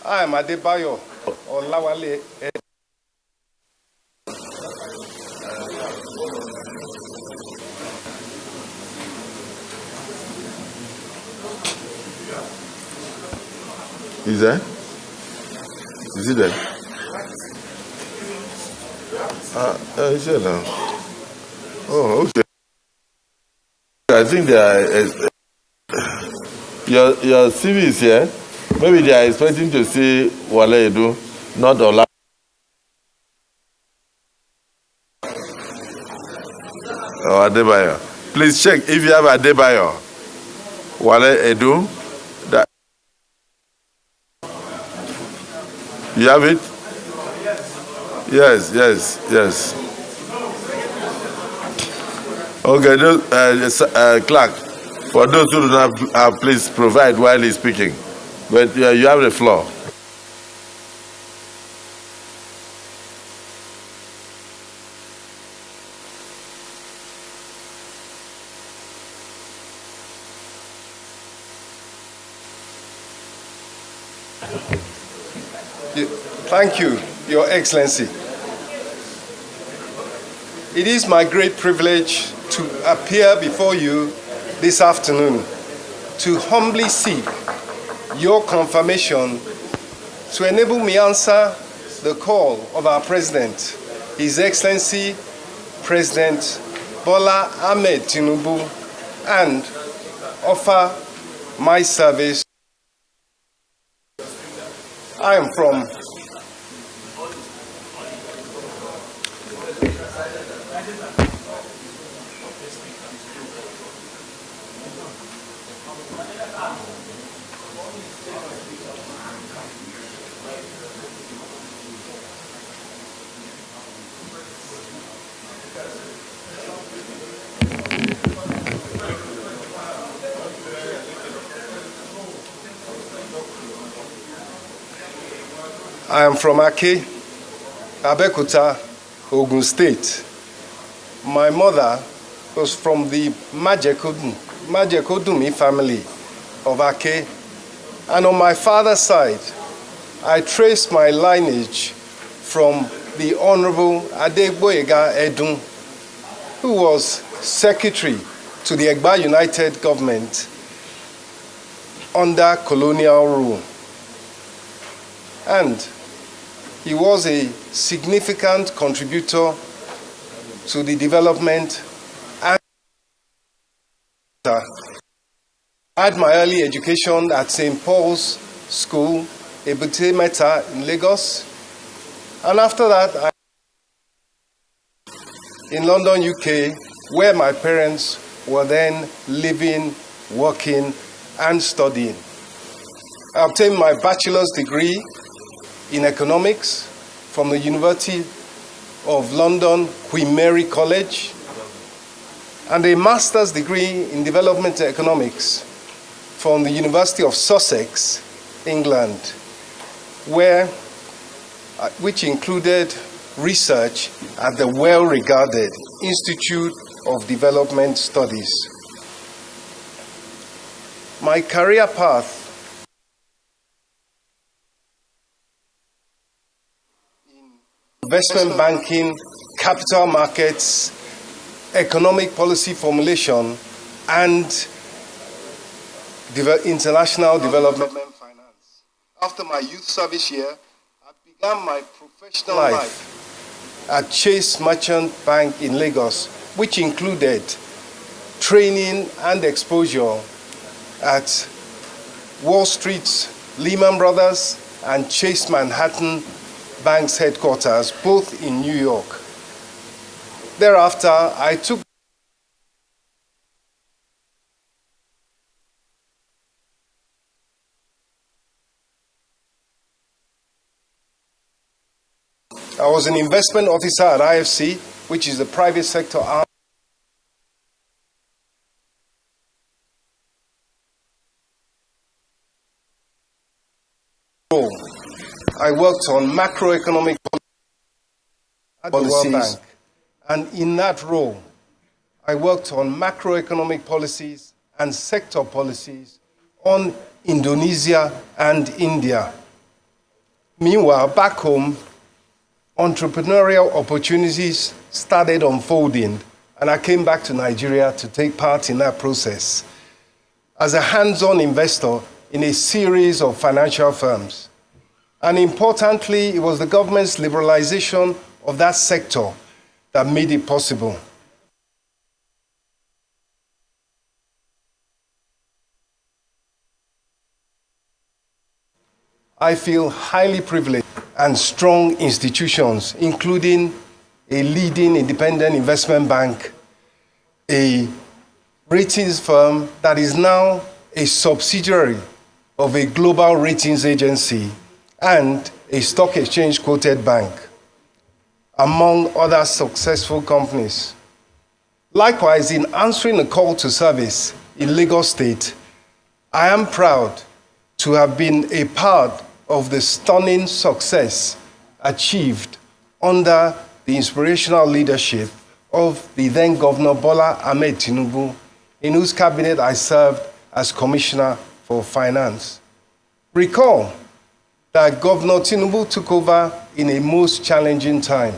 I am Adebayo, Oluwale. Is there? Is he there? Is there now? Oh, okay. I think they are. Your CV is here. Maybe they are expecting to see Wale Edun, not Oluwale. Oh, Adebayo. Please check if you have Adebayo. Wale Edun. That you have it? Yes. Okay, clerk. For those who do not have, please provide while he's speaking. But you have the floor. Thank you, Your Excellency. It is my great privilege to appear before you this afternoon to humbly seek your confirmation to enable me answer the call of our President, His Excellency President Bola Ahmed Tinubu, and offer my service. I am from Ake, Abekuta, Ogun State. My mother was from the Majekodunmi family of Ake, and on my father's side, I traced my lineage from the Honorable Adebayo Edun, who was secretary to the Egba United government under colonial rule. And he was a significant contributor to the development and I had my early education at St. Paul's School, Ebute Meta in Lagos. And after that, in London, UK, where my parents were then living, working, and studying. I obtained my bachelor's degree in economics from the University of London, Queen Mary College, and a master's degree in development economics from the University of Sussex, England, which included research at the well-regarded Institute of Development Studies. My career path investment banking, capital markets, economic policy formulation, and international development finance. After my youth service year, I began my professional life at Chase Merchant Bank in Lagos, which included training and exposure at Wall Street's Lehman Brothers and Chase Manhattan Bank's headquarters, both in New York. Thereafter, I was an investment officer at IFC, which is the private sector arm. I worked on macroeconomic at the World Bank, and in that role, I worked on macroeconomic policies and sector policies on Indonesia and India. Meanwhile, back home, entrepreneurial opportunities started unfolding, and I came back to Nigeria to take part in that process as a hands-on investor in a series of financial firms. And importantly, it was the government's liberalization of that sector that made it possible. I feel highly privileged and strong institutions, including a leading independent investment bank, a ratings firm that is now a subsidiary of a global ratings agency, and a stock exchange quoted bank, among other successful companies. Likewise, in answering a call to service in Lagos State, I am proud to have been a part of the stunning success achieved under the inspirational leadership of the then Governor Bola Ahmed Tinubu, in whose cabinet I served as Commissioner for Finance. Recall that Governor Tinubu took over in a most challenging time.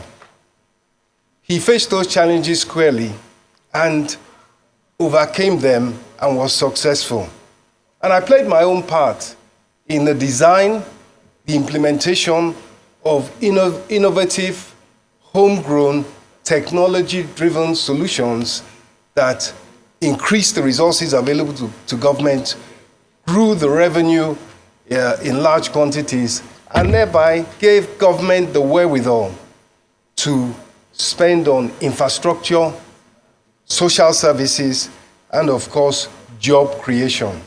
He faced those challenges squarely and overcame them and was successful. And I played my own part in the design, the implementation of innovative, homegrown, technology-driven solutions that increased the resources available to government, grew the revenue in large quantities, and thereby gave government the wherewithal to spend on infrastructure, social services, and of course, job creation.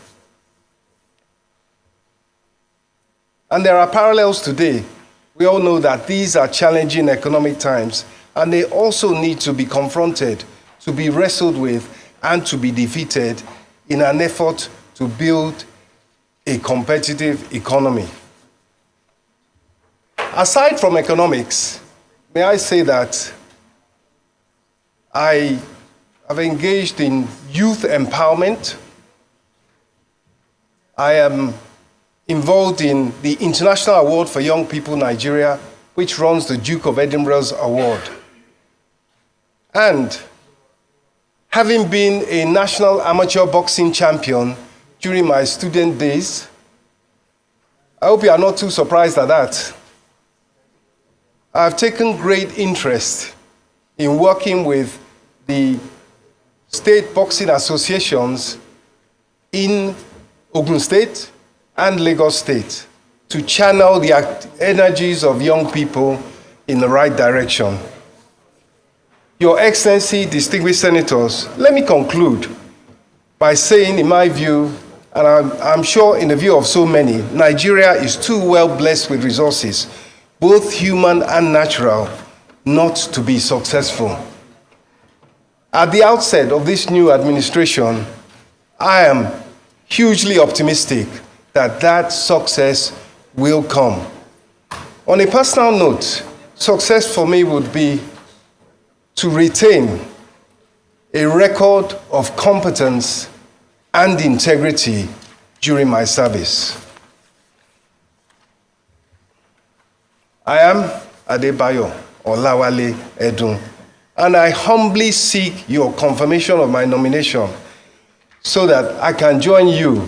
And there are parallels today. We all know that these are challenging economic times, and they also need to be confronted, to be wrestled with, and to be defeated in an effort to build a competitive economy. Aside from economics, may I say that I have engaged in youth empowerment. I am involved in the International Award for Young People Nigeria, which runs the Duke of Edinburgh's award. And having been a national amateur boxing champion during my student days, I hope you are not too surprised at that. I've taken great interest in working with the state boxing associations in Ogun State and Lagos State to channel the energies of young people in the right direction. Your Excellency, distinguished senators, let me conclude by saying, in my view, and I'm sure in the view of so many, Nigeria is too well blessed with resources, both human and natural, not to be successful. At the outset of this new administration, I am hugely optimistic that that success will come. On a personal note, success for me would be to retain a record of competence and integrity during my service. I am Adebayo Oluwale Edun, and I humbly seek your confirmation of my nomination so that I can join you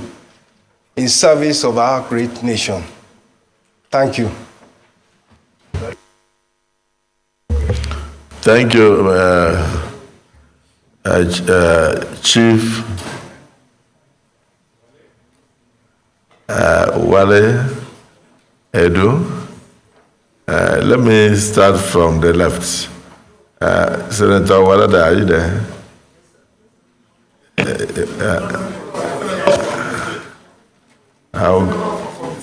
in service of our great nation. Thank you. Thank you, Chief Wale Edun. Let me start from the left. Senator Walada, are you there?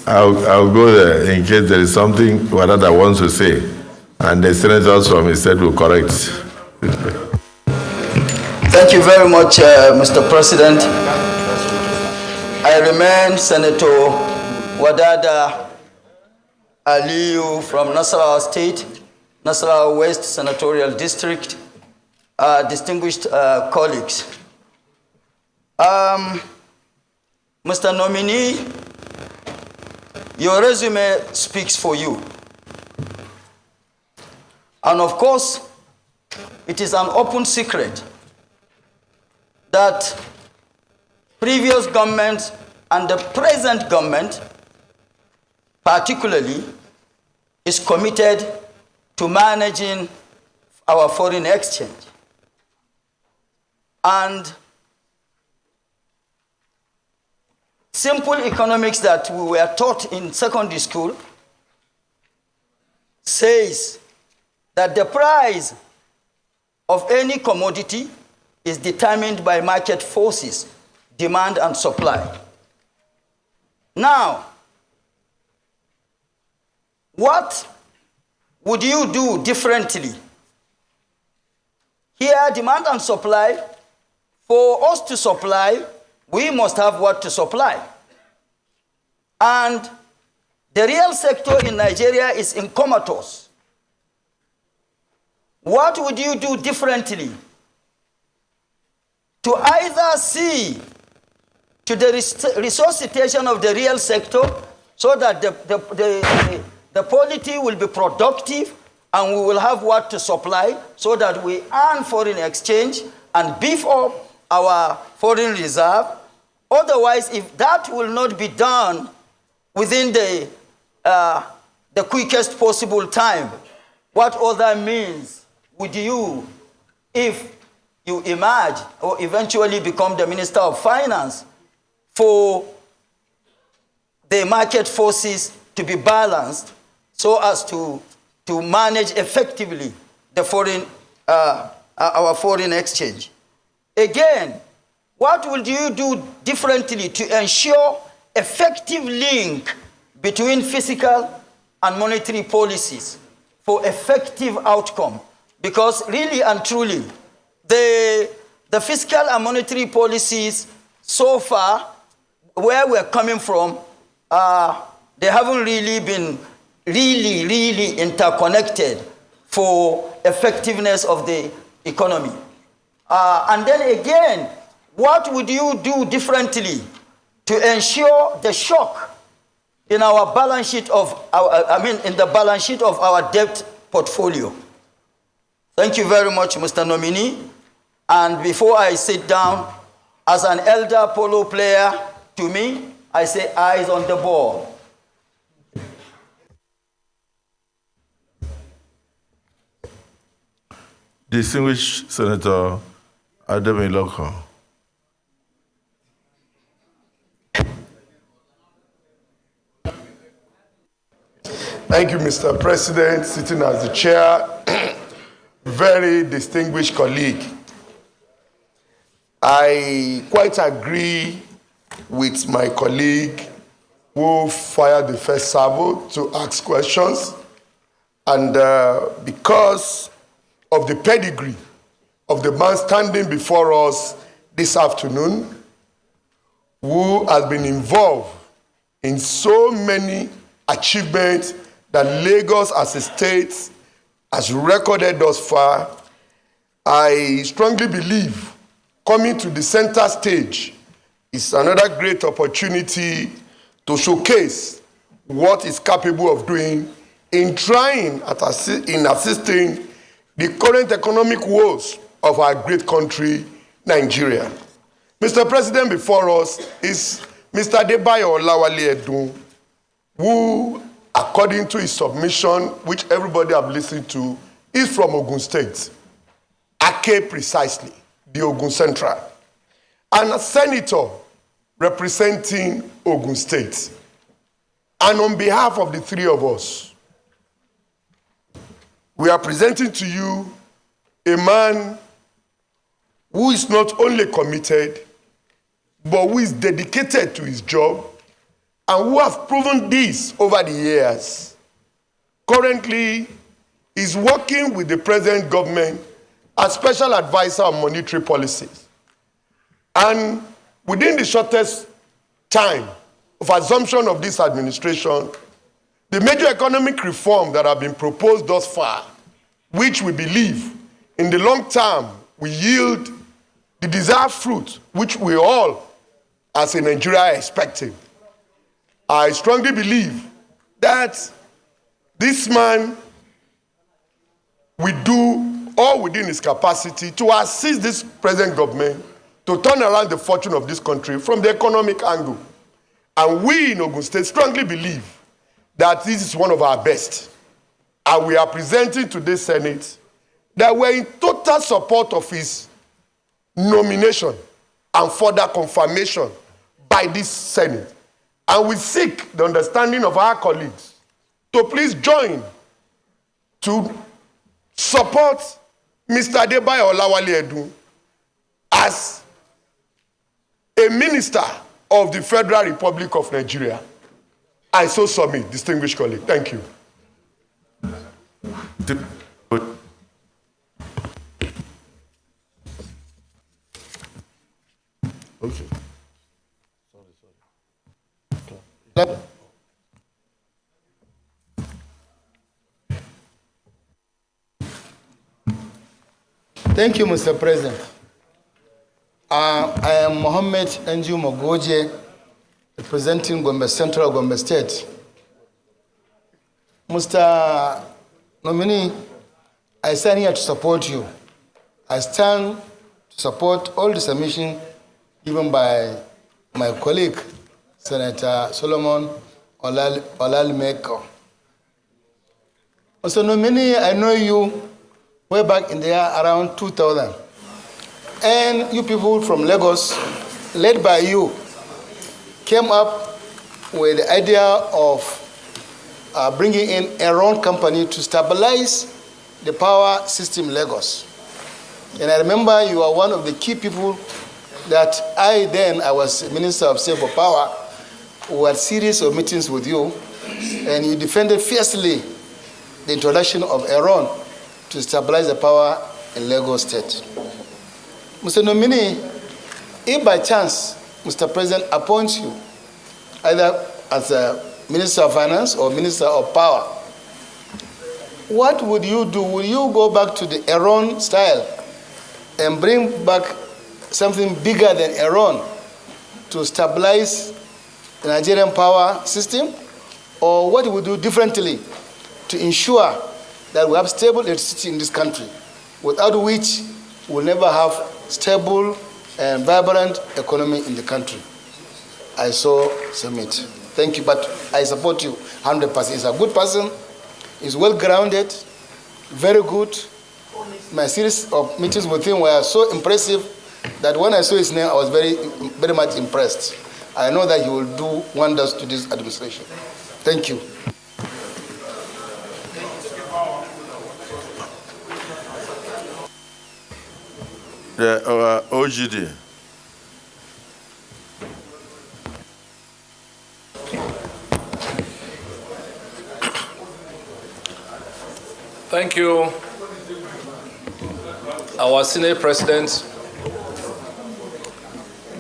I'll go there in case there is something Walada wants to say, and the senators from his state will correct. Thank you very much, Mr. President. I remain Senator Wadada Aliyu from Nasarawa State, Nasarawa West Senatorial District. Distinguished colleagues. Mr. Nominee, Your resume speaks for you. And of course, it is an open secret that previous government and the present government particularly is committed to managing our foreign exchange. And simple economics that we were taught in secondary school says that the price of any commodity is determined by market forces, demand and supply. Now, what would you do differently? Here, demand and supply, for us to supply, we must have what to supply. And the real sector in Nigeria is in comatose. What would you do differently to either see to the resuscitation of the real sector so that the polity will be productive and we will have what to supply so that we earn foreign exchange and beef up our foreign reserve? Otherwise, if that will not be done within the quickest possible time, what other means would you, if you emerge or eventually become the Minister of Finance, for the market forces to be balanced so as to manage effectively the our foreign exchange? Again, what will you do differently to ensure effective link between fiscal and monetary policies for effective outcome? Because really and truly, the fiscal and monetary policies so far, where we're coming from, they haven't really been really interconnected for effectiveness of the economy. And then again, what would you do differently to ensure the shock in our balance sheet of in the balance sheet of our debt portfolio? Thank you very much, Mr. Nominee. And before I sit down, as an elder polo player, to me, I say eyes on the ball. Distinguished Senator Adebayo. Thank you, Mr. President, sitting as the chair. Very distinguished colleague. I quite agree with my colleague who fired the first salvo to ask questions. And because of the pedigree of the man standing before us this afternoon, who has been involved in so many achievements that Lagos as a state has recorded thus far, I strongly believe coming to the center stage is another great opportunity to showcase what is capable of doing in trying in assisting the current economic woes of our great country, Nigeria. Mr. President, before us is Mr. Adebayo Edun, who, according to his submission, which everybody have listened to, is from Ogun State. Ake precisely, the Ogun Central. And a senator representing Ogun State. And on behalf of the three of us, we are presenting to you a man who is not only committed, but who is dedicated to his job and who has proven this over the years. Currently, is working with the present government as special advisor on monetary policies. And within the shortest time of assumption of this administration, the major economic reform that have been proposed thus far, which we believe in the long term will yield the desired fruit, which we all as a Nigeria are expecting. I strongly believe that this man will do all within his capacity to assist this present government to turn around the fortune of this country from the economic angle. And we in Ogun State strongly believe that this is one of our best. And we are presenting to the Senate that we're in total support of his nomination and further confirmation by this Senate. And we seek the understanding of our colleagues to please join to support Mr. Adebayo Oluwale Edun as a minister of the Federal Republic of Nigeria. I so submit, distinguished colleague. Thank you. Okay. Thank you, Mr. President. I am Mohammed Anju Mogoje, representing Gombe Central, Gombe State. Mr. Nominee, I stand here to support you. I stand to support all the submission given by my colleague, Senator Solomon Olalimeko. Mr. Nominee, I know you way back in the year around 2000. And you people from Lagos, led by you, came up with the idea of bringing in Edun company to stabilize the power system in Lagos. And I remember you are one of the key people that I was Minister of State for Power, who had series of meetings with you, and you defended fiercely the introduction of Edun to stabilize the power in Lagos State. Mr. Nominee, if by chance Mr. President appoints you either as a Minister of Finance or Minister of Power, what would you do? Will you go back to the Edun style and bring back something bigger than Edun to stabilize the Nigerian power system? Or what would you do differently to ensure that we have stable electricity in this country, without which we'll never have stable and vibrant economy in the country? I so submit. Thank you, but I support you 100%. He's a good person. He's well-grounded, very good. My series of meetings with him were so impressive that when I saw his name, I was very, very much impressed. I know that he will do wonders to this administration. Thank you. The OGD. Thank you, our Senate President,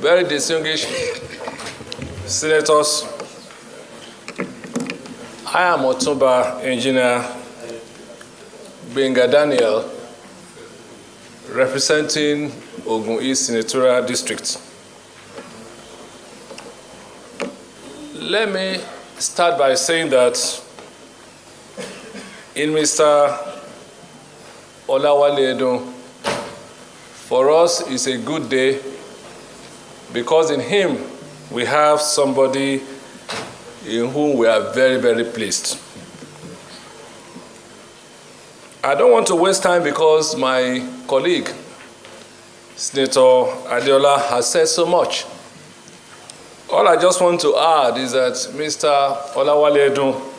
very distinguished senators. I am Otumba Engineer Benga Daniel, representing Ogun East Senatorial District. Let me start by saying that in Mr. Oluwale Edun, for us it's a good day because in him we have somebody in whom we are very, very pleased. I don't want to waste time because my colleague, Senator Adeola, has said so much. All I just want to add is that Mr. Oluwale Edun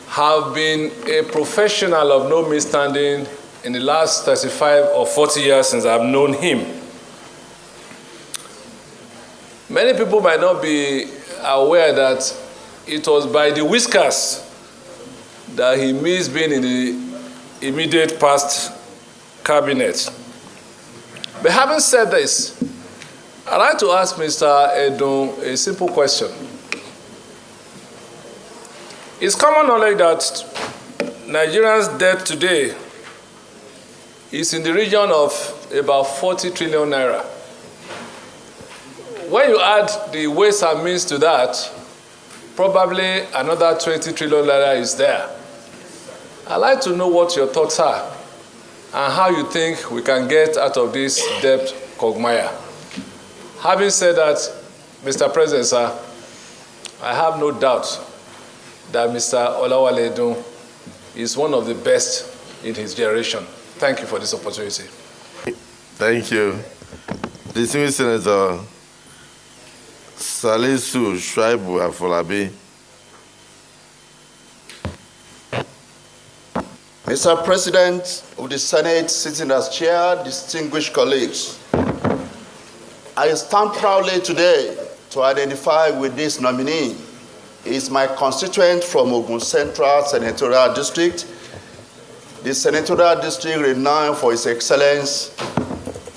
have been a professional of no misstanding in the last 35 or 40 years since I've known him. Many people might not be aware that it was by the whiskers that he missed being in the immediate past cabinet. But having said this, I'd like to ask Mr. Edun a simple question. It's common knowledge that Nigerians' debt today is in the region of about 40 trillion naira. When you add the ways and means to that, Probably another 20 trillion naira is there. I'd like to know what your thoughts are and how you think we can get out of this debt quagmire. Having said that, Mr. President, sir, I have no doubt that Mr. Oluwale Edun is one of the best in his generation. Thank you for this opportunity. Thank you. Distinguished Senator Salisu Shuaibu Afolabi. Mr. President of the Senate, sitting as chair, distinguished colleagues, I stand proudly today to identify with this nominee. He is my constituent from Ogun Central Senatorial District, the Senatorial District renowned for its excellence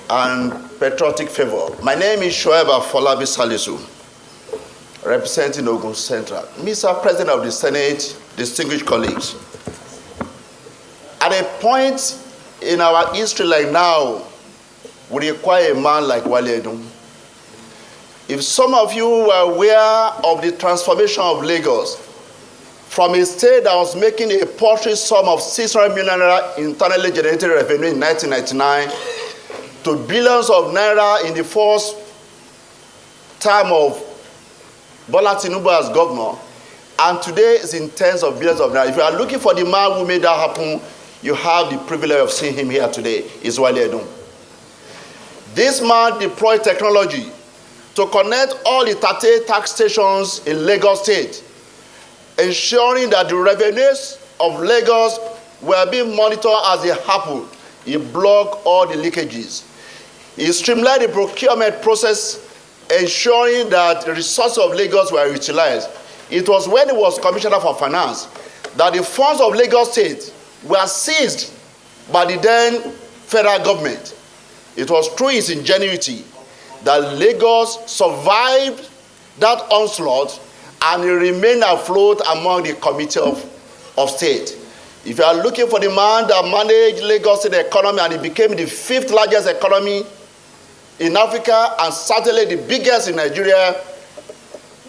and patriotic favor. My name is Shuaibu Afolabi Salisu, representing Ogun Central. Mr. President of the Senate, distinguished colleagues, at a point in our history like now, we require a man like Wale Edun. If some of you were aware of the transformation of Lagos from a state that was making a paltry sum of 600 million naira internally generated revenue in 1999 to billions of naira in the first term of Bola Tinubu as governor, and today is in tens of billions of naira. If you are looking for the man who made that happen, you have the privilege of seeing him here today. Is Wale Edun. This man deployed technology to connect all the 38 tax stations in Lagos State, ensuring that the revenues of Lagos were being monitored as they happened. He blocked all the leakages. He streamlined the procurement process, ensuring that the resources of Lagos were utilized. It was when he was Commissioner for Finance that the funds of Lagos State were seized by the then federal government. It was through his ingenuity that Lagos survived that onslaught and it remained afloat among the Committee of State. If you are looking for the man that managed Lagos State economy and it became the 5th largest economy in Africa and certainly the biggest in Nigeria,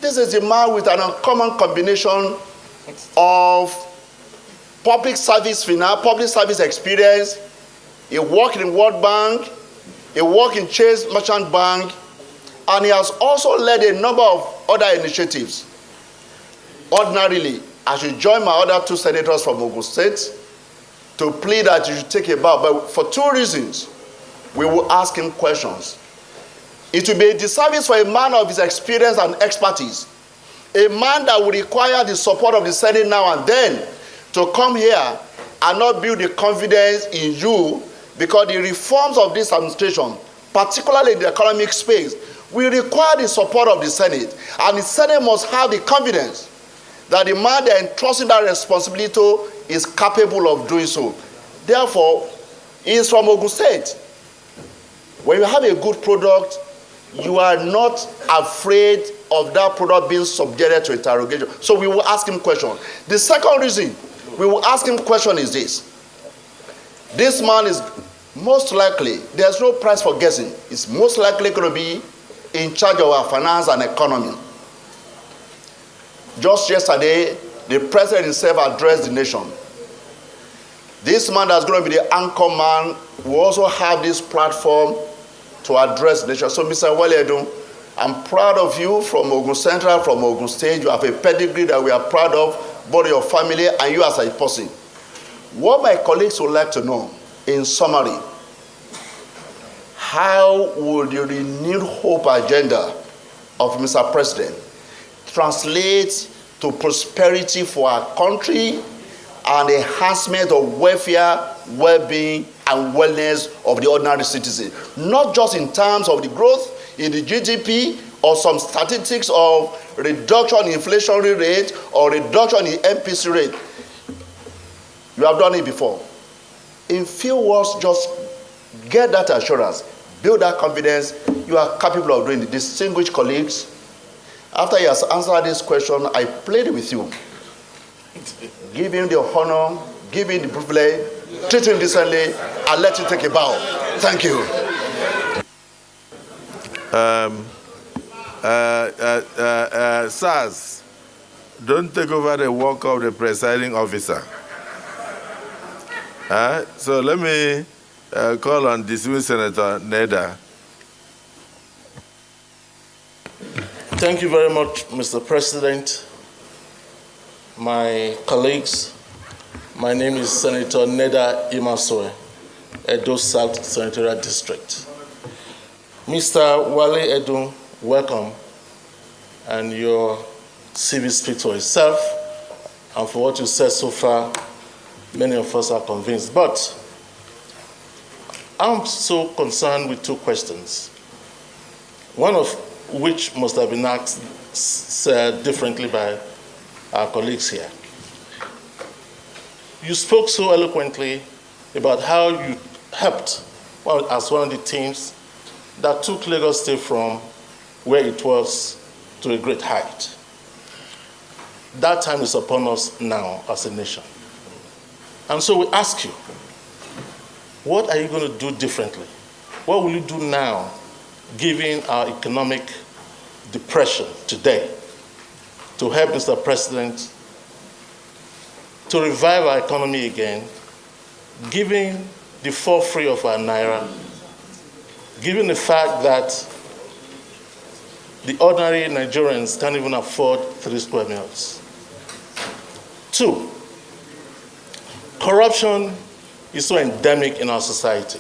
this is a man with an uncommon combination of public service finance, public service experience. He worked in World Bank, he worked in Chase Merchant Bank, and he has also led a number of other initiatives. Ordinarily, I should join my other 2 senators from Ogun State to plead that you should take a bow, but for 2 reasons, we will ask him questions. It will be a disservice for a man of his experience and expertise, a man that will require the support of the Senate now and then to come here and not build the confidence in you, because the reforms of this administration, particularly in the economic space, will require the support of the Senate. And the Senate must have the confidence that the man they're entrusting that responsibility to is capable of doing so. Therefore, he is from Ogun State. When you have a good product, you are not afraid of that product being subjected to interrogation. So we will ask him questions. The second reason we will ask him question is this. This man is most likely, there's no price for guessing, is most likely going to be in charge of our finance and economy. Just yesterday, the president himself addressed the nation. This man that's going to be the anchor man will also have this platform to address the nation. So, Mr. Wale Edun, I'm proud of you from Ogun Central, from Ogun State. You have a pedigree that we are proud of, both your family and you as a person. What my colleagues would like to know, in summary, how would the renewed hope agenda of Mr. President translate to prosperity for our country and enhancement of welfare, well-being, and wellness of the ordinary citizen? Not just in terms of the growth in the GDP or some statistics of reduction in inflationary rate or reduction in MPC rate. You have done it before. In few words, just get that assurance, build that confidence. You are capable of doing it. Distinguished colleagues, after he has answered this question, I plead with you. Give him the honor, give him the privilege, treat him decently, and let him take a bow. Thank you. SARS, don't take over the work of the presiding officer. So let me call on dismissed Senator Neda. Thank you very much, Mr. President. My colleagues, my name is Senator Neda Imasue, Edo South Senatorial District. Mr. Wale Edun, welcome, and your CV speaks for itself, and for what you said so far, many of us are convinced. But I'm so concerned with two questions, one of which must have been asked differently by our colleagues here. You spoke so eloquently about how you helped as one of the teams that took Lagos State from where it was to a great height. That time is upon us now as a nation. And so we ask you, what are you going to do differently? What will you do now, given our economic depression today, to help Mr. President to revive our economy again, given the fall free of our naira, given the fact that the ordinary Nigerians can't even afford 3 square meals? 2, corruption is so endemic in our society.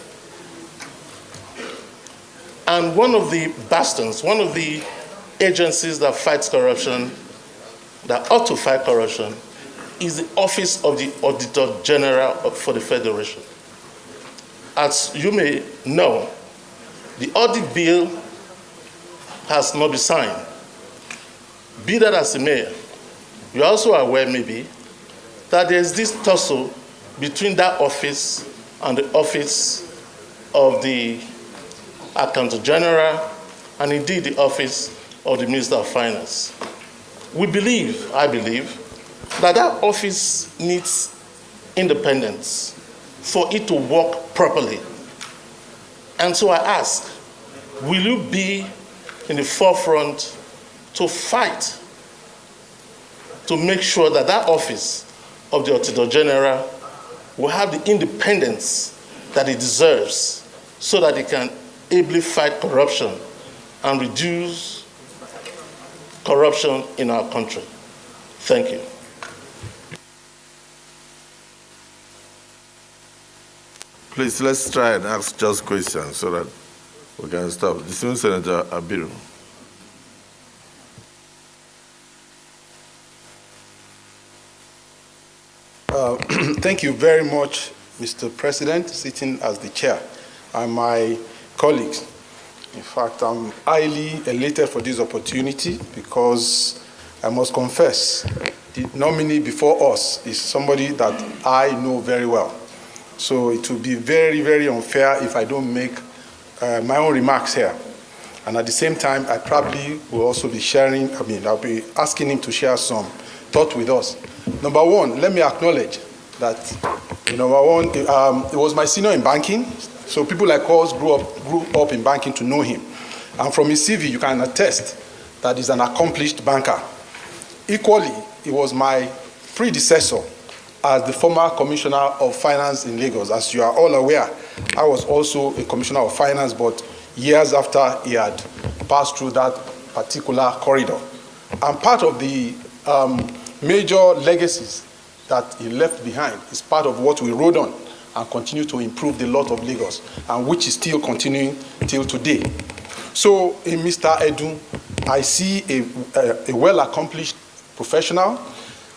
And one of the bastions, one of the agencies that fights corruption, that ought to fight corruption, is the Office of the Auditor General for the Federation. As you may know, the audit bill has not been signed. Be that as it may, you're also aware maybe that there's this tussle between that office and the Office of the Accountant General, and indeed the Office of the Minister of Finance. I believe, that that office needs independence for it to work properly. And so I ask, will you be in the forefront to fight to make sure that that office of the Auditor General will have the independence that it deserves so that it can ably fight corruption and reduce corruption in our country? Thank you. Please, let's try and ask just questions so that we can stop. Dismissed Senator Abiru. Thank you very much, Mr. President, sitting as the chair, and my colleagues. In fact, I'm highly elated for this opportunity because I must confess, the nominee before us is somebody that I know very well. So it will be very, very unfair if I don't make my own remarks here. And at the same time, I probably will also be sharing, I'll be asking him to share some thought with us. Number one, let me acknowledge that, number one, it was my senior in banking. So people like us grew up in banking to know him. And from his CV, you can attest that he's an accomplished banker. Equally, he was my predecessor as the former Commissioner of Finance in Lagos. As you are all aware, I was also a Commissioner of Finance, but years after he had passed through that particular corridor. And part of the major legacies that he left behind is part of what we rode on and continue to improve the lot of Lagos, and which is still continuing till today. So in Mr. Edun, I see a well-accomplished professional,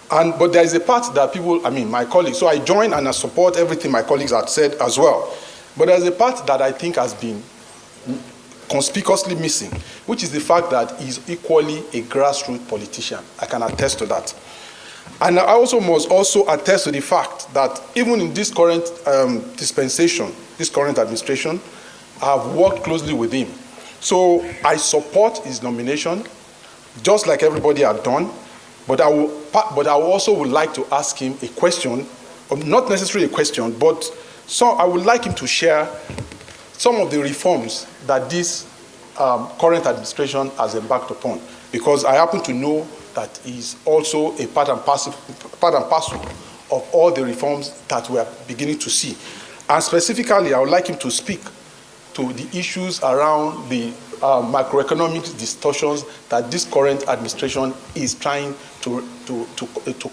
but there is a part that people, my colleagues, so I join and I support everything my colleagues have said as well. But there's a part that I think has been conspicuously missing, which is the fact that he's equally a grassroots politician. I can attest to that. And I also must also attest to the fact that even in this current dispensation, this current administration, I've worked closely with him. So I support his nomination, just like everybody had done. But I also would like to ask him a question, or not necessarily a question, but I would like him to share some of the reforms that this current administration has embarked upon, because I happen to know that is also a part and parcel of all the reforms that we are beginning to see. And specifically, I would like him to speak to the issues around the macroeconomic distortions that this current administration is trying to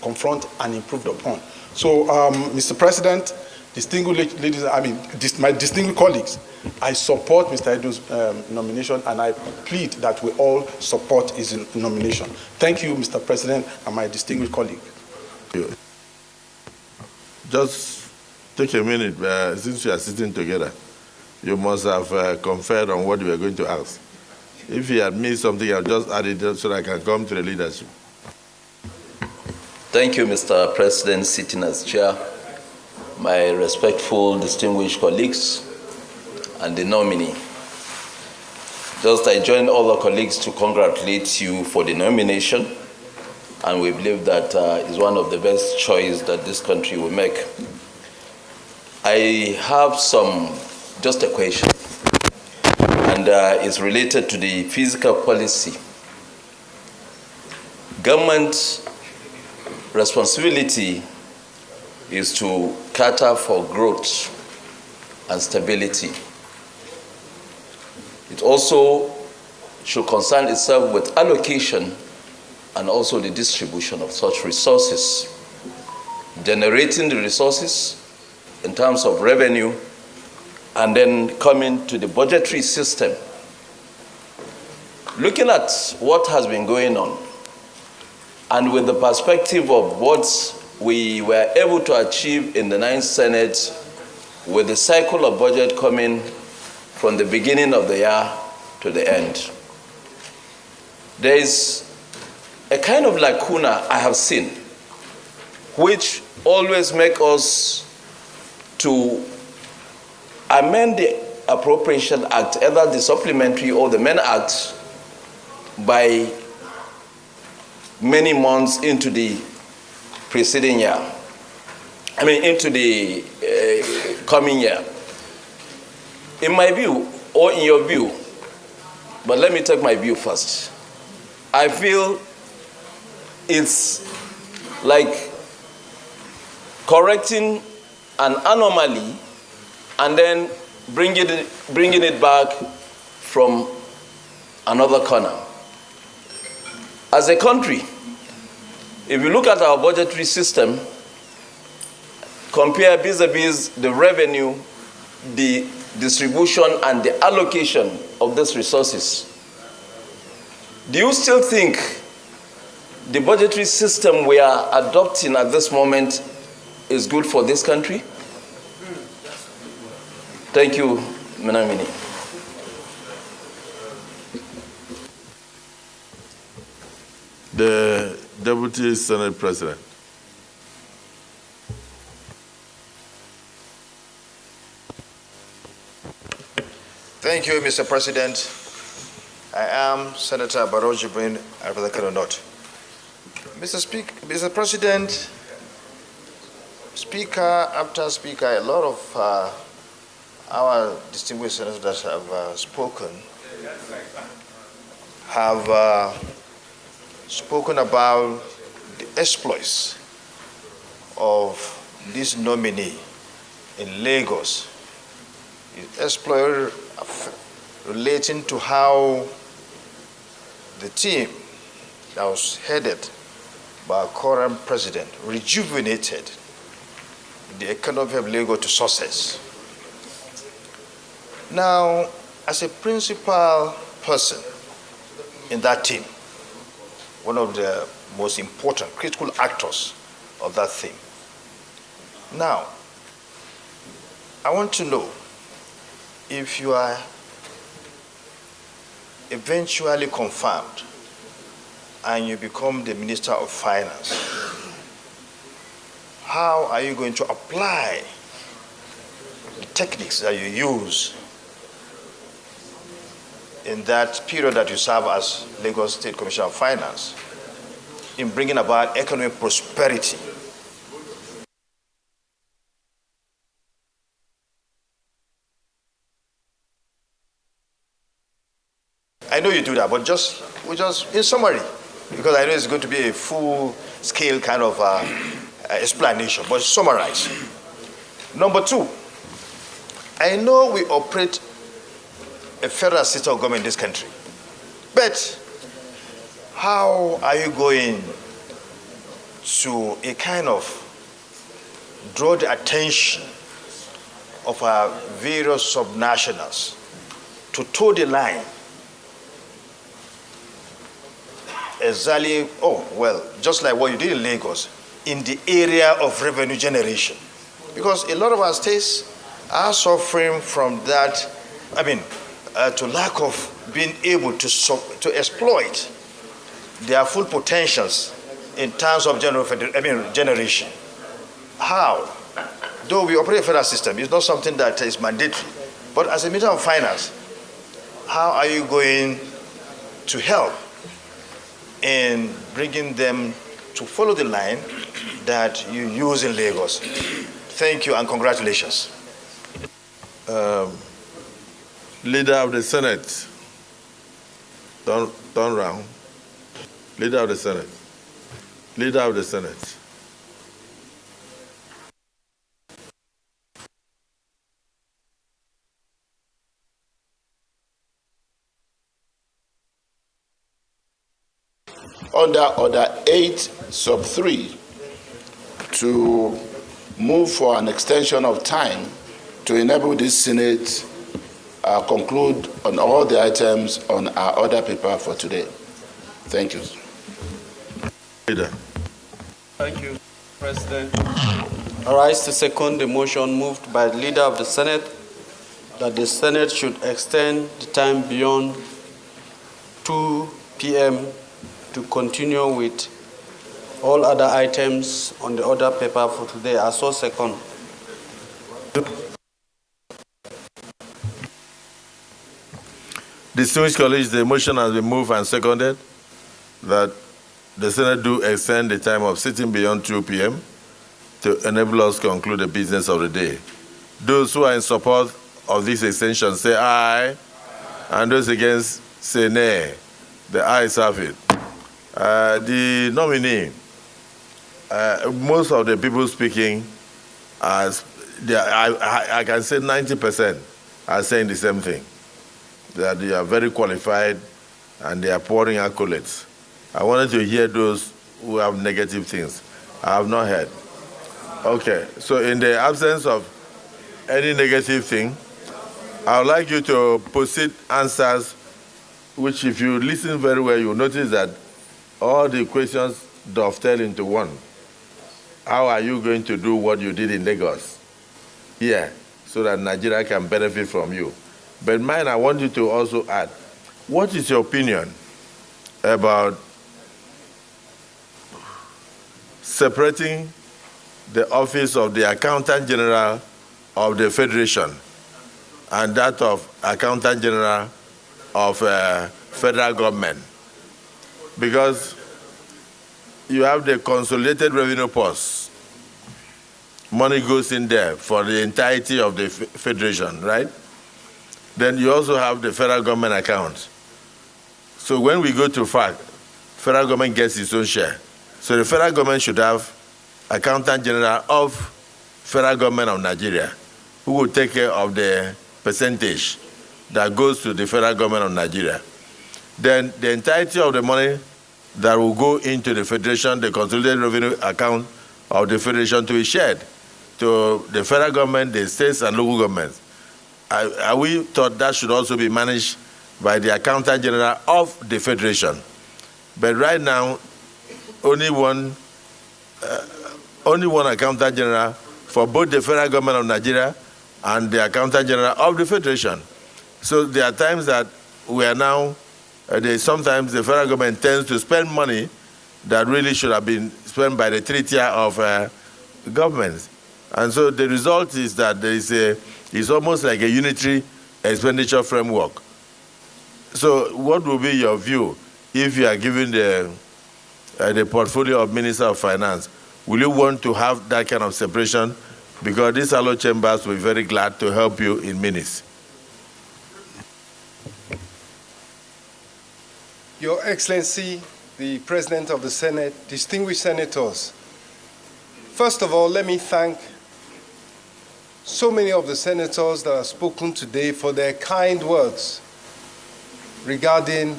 confront and improve upon. So, Mr. President, distinguished ladies, my distinguished colleagues, I support Mr. Edun's nomination, and I plead that we all support his nomination. Thank you, Mr. President, and my distinguished colleague. Just take a minute, since we are sitting together. You must have conferred on what you were going to ask. If you had missed something, I'll just add it so that I can come to the leadership. Thank you, Mr. President, sitting as chair, my respectful, distinguished colleagues, and the nominee. Just I join other colleagues to congratulate you for the nomination, and we believe that is one of the best choices that this country will make. I have just a question, and it's related to the fiscal policy. Government responsibility is to cater for growth and stability. It also should concern itself with allocation and also the distribution of such resources, generating the resources in terms of revenue, and then coming to the budgetary system. Looking at what has been going on, and with the perspective of what we were able to achieve in the 9th Senate, with the cycle of budget coming from the beginning of the year to the end, there is a kind of lacuna I have seen, which always make us to amend the Appropriation Act, either the supplementary or the main act, by many months into the preceding year. Into the coming year. In my view, or in your view, but let me take my view first. I feel it's like correcting an anomaly and then bringing it back from another corner. As a country, if you look at our budgetary system, compare vis-a-vis the revenue, the distribution, and the allocation of these resources, do you still think the budgetary system we are adopting at this moment is good for this country? Thank you, Nominee. The Deputy Senate President. Thank you, Mr. President. I am Senator Barrow Jibrin, Abedakano North. Mr. President, Speaker after Speaker, a lot of our distinguished senators that have spoken about the exploits of this nominee in Lagos. His exploit relating to how the team that was headed by our current president rejuvenated the economy of Lagos to success. Now, as a principal person in that team, one of the most important critical actors of that thing. Now, I want to know if you are eventually confirmed and you become the Minister of Finance, how are you going to apply the techniques that you use in that period that you serve as Lagos State Commissioner of Finance in bringing about economic prosperity? I know you do that, but just in summary, because I know it's going to be a full-scale kind of explanation, but summarize. Number two, I know we operate a federal system of government in this country, but how are you going to a kind of draw the attention of our various subnationals to toe the line exactly, just like what you did in Lagos, in the area of revenue generation? Because a lot of our states are suffering from that, to lack of being able to exploit their full potentials in terms of generation. How? Though we operate a federal system, it's not something that is mandatory. But as a Minister of Finance, how are you going to help in bringing them to follow the line that you use in Lagos? Thank you and congratulations. Leader of the Senate, turn round. Leader of the Senate. Leader of the Senate. Under Order 8, Sub 3, to move for an extension of time to enable this Senate conclude on all the items on our order paper for today. Thank you. Leader. Thank you, President. I rise to second the motion moved by the Leader of the Senate that the Senate should extend the time beyond 2 p.m. to continue with all other items on the order paper for today. I so second. Distinguished colleagues, the motion has been moved and seconded that the Senate do extend the time of sitting beyond 2 p.m. to enable us to conclude the business of the day. Those who are in support of this extension say aye, and those against say nay. The ayes have it. The nominee, most of the people speaking, I can say 90% are saying the same thing, that they are very qualified and they are pouring accolades. I wanted to hear those who have negative things. I have not heard. Okay, so in the absence of any negative thing, I would like you to posit answers, which if you listen very well, you'll notice that all the questions dovetail into one. How are you going to do what you did in Lagos here so that Nigeria can benefit from you? But mine, I want you to also add, what is your opinion about separating the office of the Accountant General of the Federation and that of Accountant General of federal government? Because you have the consolidated revenue post. Money goes in there for the entirety of the federation, right? Then you also have the federal government account. So when we go to FAC, federal government gets its own share. So the federal government should have Accountant General of federal government of Nigeria, who will take care of the percentage that goes to the federal government of Nigeria. Then the entirety of the money that will go into the federation, the consolidated revenue account of the federation, to be shared to the federal government, the states, and local governments. We thought that should also be managed by the Accountant General of the federation. But right now, only one Accountant General for both the federal government of Nigeria and the Accountant General of the federation. So there are times that we are now, sometimes the federal government tends to spend money that really should have been spent by the three-tier of governments. And so the result is that there is it's almost like a unitary expenditure framework. So what will be your view if you are given the portfolio of Minister of Finance? Will you want to have that kind of separation? Because these allo chambers will be very glad to help you in minutes. Your Excellency, the President of the Senate, distinguished senators. First of all, let me thank so many of the senators that have spoken today for their kind words regarding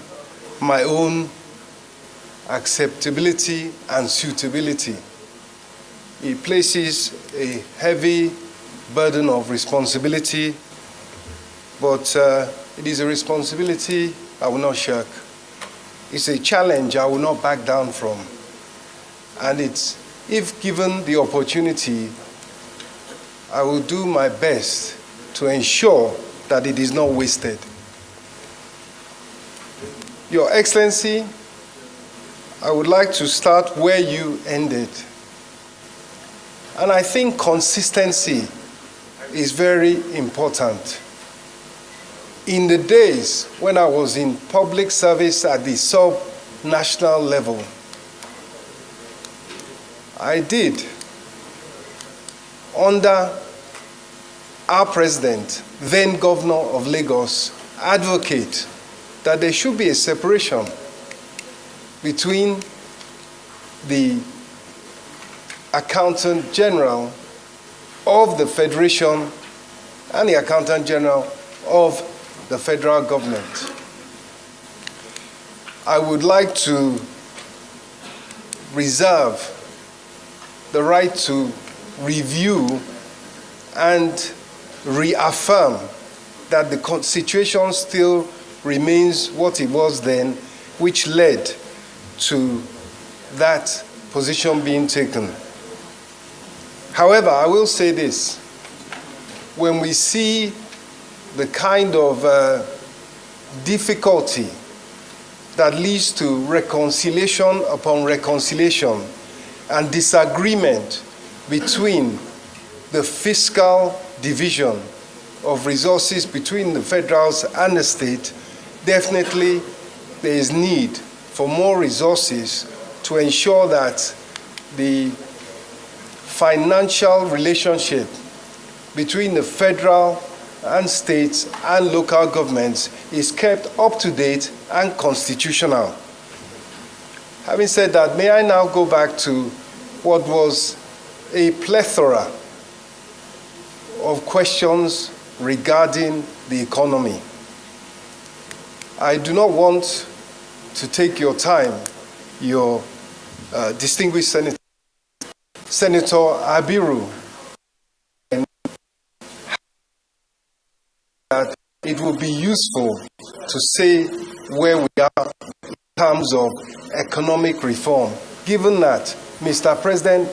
my own acceptability and suitability. It places a heavy burden of responsibility, but it is a responsibility I will not shirk. It's a challenge I will not back down from. And it's, if given the opportunity, I will do my best to ensure that it is not wasted. Your Excellency, I would like to start where you ended. And I think consistency is very important. In the days when I was in public service at the sub-national level, I did, under our president, then governor of Lagos, advocate that there should be a separation between the Accountant General of the Federation and the Accountant General of the federal government. I would like to reserve the right to review and reaffirm that the situation still remains what it was then, which led to that position being taken. However, I will say this. When we see the kind of difficulty that leads to reconciliation upon reconciliation and disagreement between the fiscal division of resources between the federals and the state, definitely there is need for more resources to ensure that the financial relationship between the federal and states and local governments is kept up to date and constitutional. Having said that, may I now go back to what was a plethora of questions regarding the economy. I do not want to take your time, your distinguished Senator Abiru, and that it will be useful to say where we are in terms of economic reform, given that Mr. President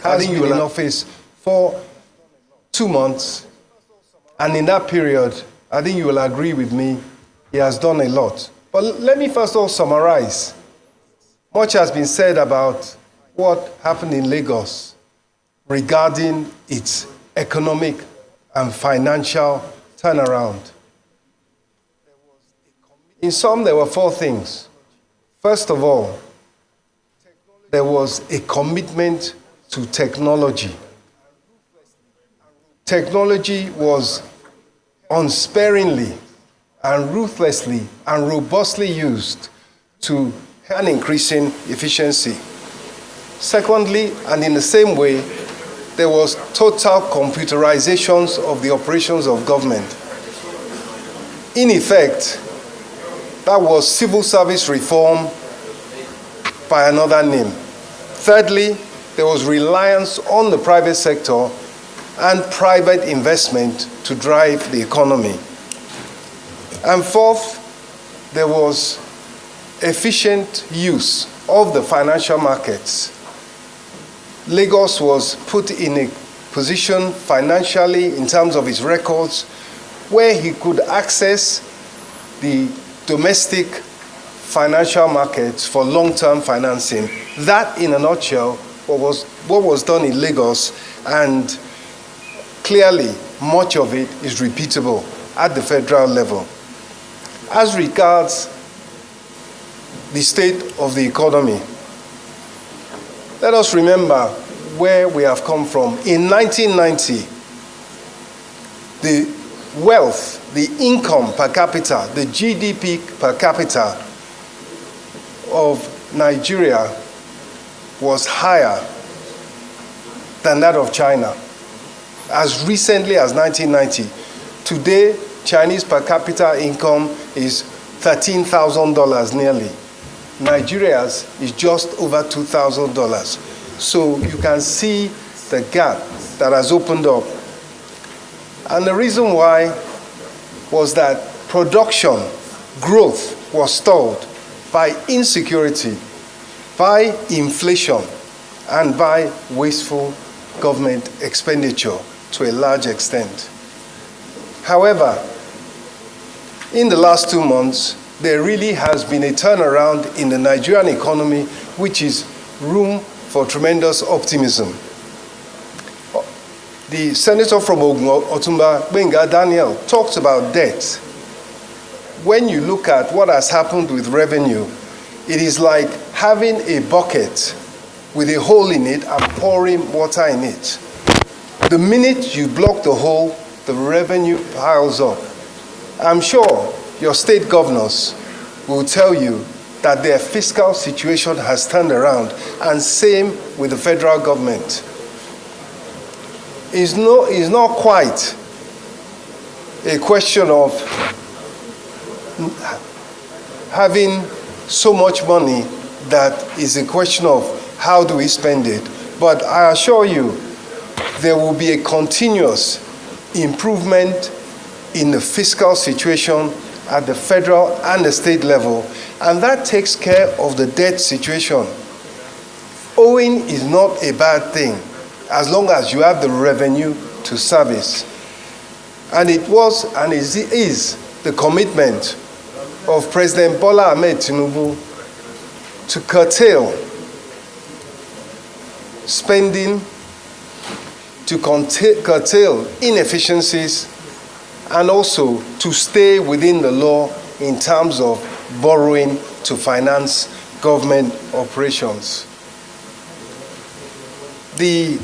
has been in office for 2 months, and in that period, I think you will agree with me, he has done a lot. But let me first of all summarize. Much has been said about what happened in Lagos regarding its economic and financial turnaround. In sum, there were 4 things. First of all, there was a commitment to technology. Technology was unsparingly and ruthlessly and robustly used to an increasing efficiency. Secondly, and in the same way, there was total computerization of the operations of government. In effect, that was civil service reform by another name. Thirdly, there was reliance on the private sector and private investment to drive the economy. And fourth, there was efficient use of the financial markets. Lagos was put in a position financially in terms of its records where he could access the domestic financial markets for long-term financing. That, in a nutshell, what was done in Lagos, and clearly much of it is repeatable at the federal level. As regards the state of the economy, let us remember where we have come from. In 1990, the wealth, the income per capita, the GDP per capita of Nigeria was higher than that of China as recently as 1990. Today, Chinese per capita income is $13,000 nearly. Nigeria's is just over $2,000. So you can see the gap that has opened up. And the reason why was that production growth was stalled by insecurity, by inflation, and by wasteful government expenditure to a large extent. However, in the last 2 months, there really has been a turnaround in the Nigerian economy, which is room for tremendous optimism. The senator from Ogun, Otumba Benga Daniel, talked about debt. When you look at what has happened with revenue, it is like having a bucket with a hole in it and pouring water in it. The minute you block the hole, the revenue piles up. I'm sure your state governors will tell you that their fiscal situation has turned around, and same with the federal government. It's not quite a question of having so much money that is a question of how do we spend it. But I assure you, there will be a continuous improvement in the fiscal situation at the federal and the state level, and that takes care of the debt situation. Owing is not a bad thing as long as you have the revenue to service. And it was and is the commitment of President Bola Ahmed Tinubu to curtail spending, to curtail inefficiencies, and also to stay within the law in terms of borrowing to finance government operations. The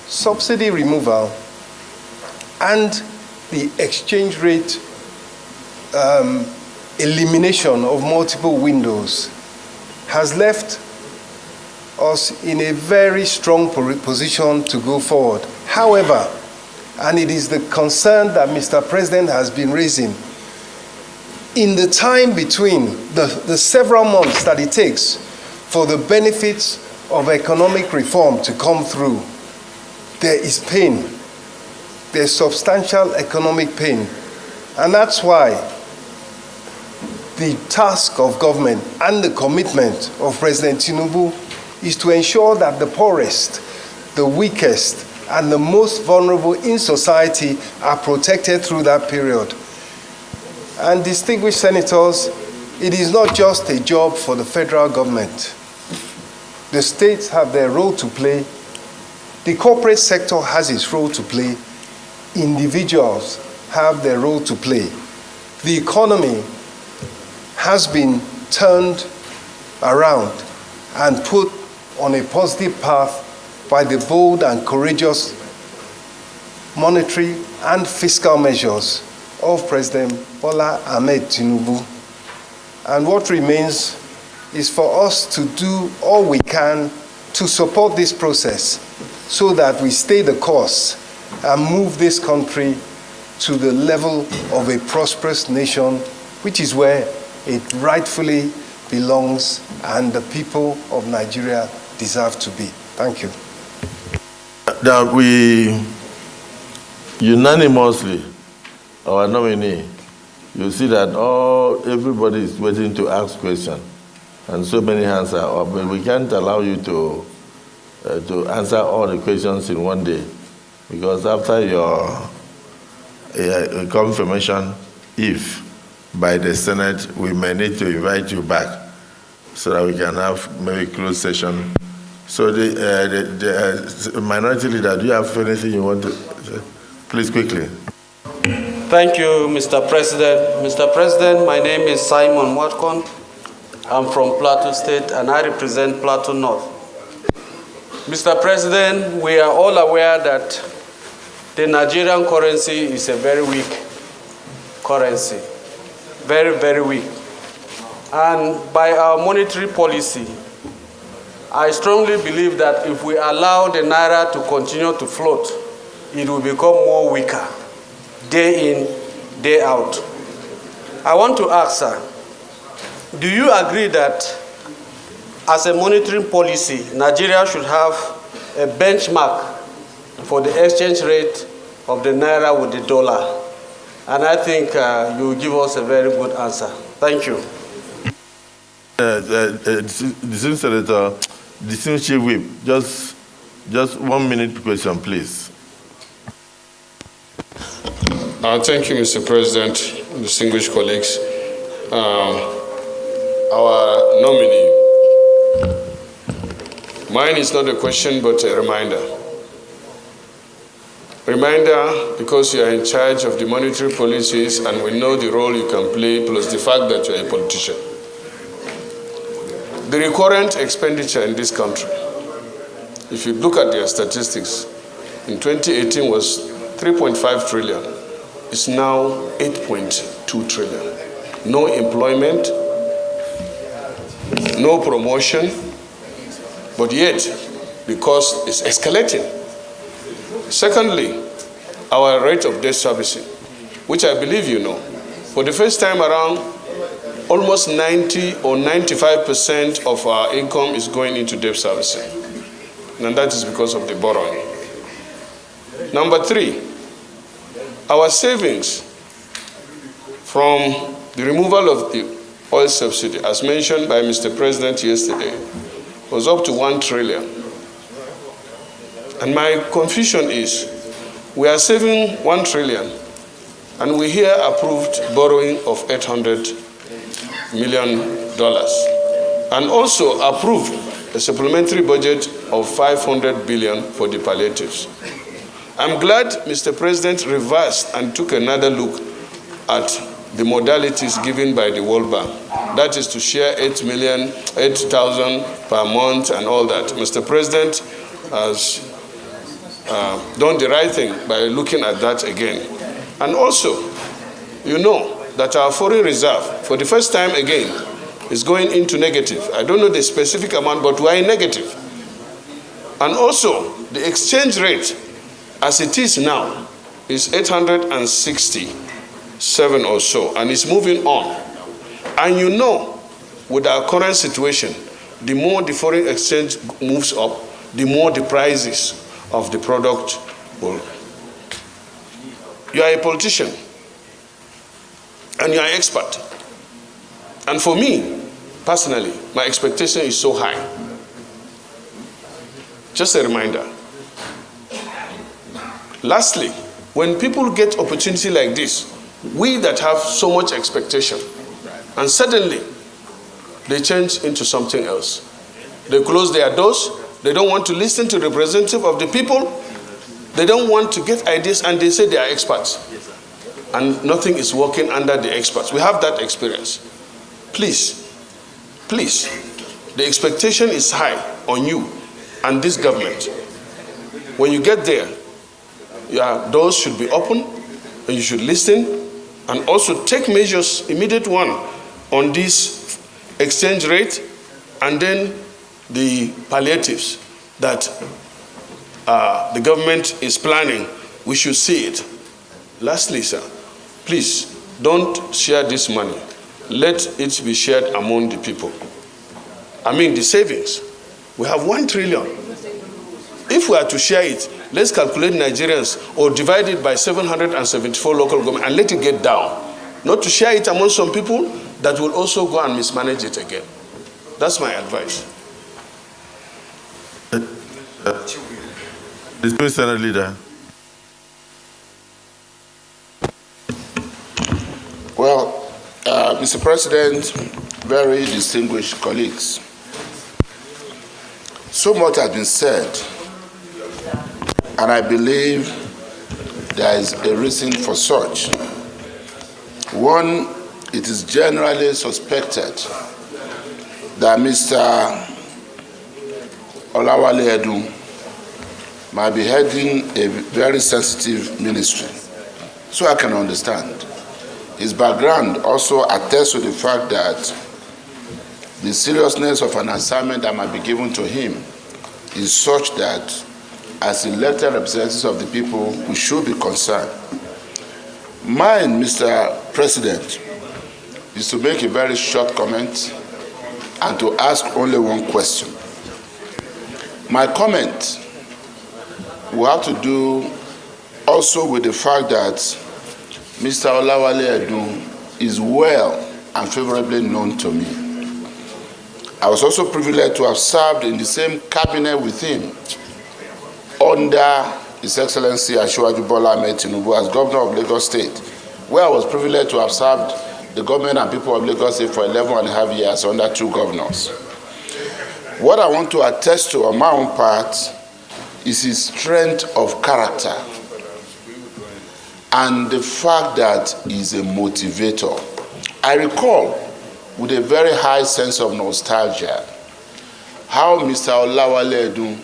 subsidy removal and the exchange rate elimination of multiple windows has left us in a very strong position to go forward. However, and it is the concern that Mr. President has been raising, in the time between the several months that it takes for the benefits of economic reform to come through, there is pain. There's substantial economic pain. And that's why the task of government and the commitment of President Tinubu is to ensure that the poorest, the weakest, and the most vulnerable in society are protected through that period. And distinguished senators, it is not just a job for the federal government. The states have their role to play. The corporate sector has its role to play. Individuals have their role to play. The economy has been turned around and put on a positive path by the bold and courageous monetary and fiscal measures of President Bola Ahmed Tinubu. And what remains is for us to do all we can to support this process so that we stay the course and move this country to the level of a prosperous nation, which is where it rightfully belongs and the people of Nigeria deserve to be. Thank you. That we unanimously, our nominee, you see that everybody is waiting to ask questions, and so many hands are up, but we can't allow you to answer all the questions in one day, because after your confirmation, if by the Senate, we may need to invite you back so that we can have maybe closed session. So the minority leader, do you have anything you want to say? Please, quickly. Thank you, Mr. President. Mr. President, my name is Simon Watkon. I'm from Plateau State, and I represent Plateau North. Mr. President, we are all aware that the Nigerian currency is a very weak currency, very, very weak. And by our monetary policy, I strongly believe that if we allow the Naira to continue to float, it will become more weaker, day in, day out. I want to ask, sir, do you agree that as a monetary policy, Nigeria should have a benchmark for the exchange rate of the Naira with the dollar? And I think you will give us a very good answer. Thank you. Distinguished Senator, distinguished Chief Whip, just 1 minute question, please. Thank you, Mr. President, distinguished colleagues. Our nominee, mine is not a question but a reminder. Reminder because you are in charge of the monetary policies and we know the role you can play, plus the fact that you are a politician. The recurrent expenditure in this country, if you look at their statistics, in 2018 was 3.5 trillion. It's now 8.2 trillion. No employment, no promotion, but yet the cost is escalating. Secondly, our rate of debt servicing, which I believe you know, for the first time around, almost 90 or 95% of our income is going into debt servicing. And that is because of the borrowing. Number three, our savings from the removal of the oil subsidy, as mentioned by Mr. President yesterday, was up to 1 trillion. And my confusion is, we are saving 1 trillion, and we here approved borrowing of $800 million, and also approved a supplementary budget of 500 billion for the palliatives. I'm glad Mr. President reversed and took another look at the modalities given by the World Bank. That is to share 8,000 per month and all that. Mr. President has done the right thing by looking at that again. And also, you know that our foreign reserve, for the first time again, is going into negative. I don't know the specific amount, but we are in negative. And also, the exchange rate, as it is now, is 867 or so, and it's moving on. And you know, with our current situation, the more the foreign exchange moves up, the more the prices of the product will. You are a politician, and you are an expert. And for me, personally, my expectation is so high. Just a reminder. Lastly, when people get opportunity like this, we that have so much expectation, and suddenly they change into something else. They close their doors. They don't want to listen to the representative of the people. They don't want to get ideas, and they say they are experts. And nothing is working under the experts. We have that experience. Please, please, the expectation is high on you and this government. When you get there, your doors should be open, and you should listen, and also take measures, immediate one, on this exchange rate, and then the palliatives that the government is planning. We should see it. Lastly, sir, please don't share this money. Let it be shared among the people. I mean, the savings. We have 1 trillion. If we are to share it, let's calculate Nigerians or divide it by 774 local government and let it get down. Not to share it among some people that will also go and mismanage it again. That's my advice. Distinguished Senate Leader. Well, Mr. President, very distinguished colleagues, so much has been said, and I believe there is a reason for such. One, it is generally suspected that Mr. Oluwale Edun might be heading a very sensitive ministry. So I can understand. His background also attests to the fact that the seriousness of an assignment that might be given to him is such that as elected representatives of the people, we should be concerned. Mine, Mr. President, is to make a very short comment and to ask only one question. My comment will have to do also with the fact that Mr. Oluwale Edun is well and favorably known to me. I was also privileged to have served in the same cabinet with him under His Excellency Asiwaju Bola Ahmed Tinubu as Governor of Lagos State, where I was privileged to have served the government and people of Lagos State for 11.5 years under 2 governors. What I want to attest to on my own part is his strength of character and the fact that he's a motivator. I recall with a very high sense of nostalgia how Mr. Oluwale Edun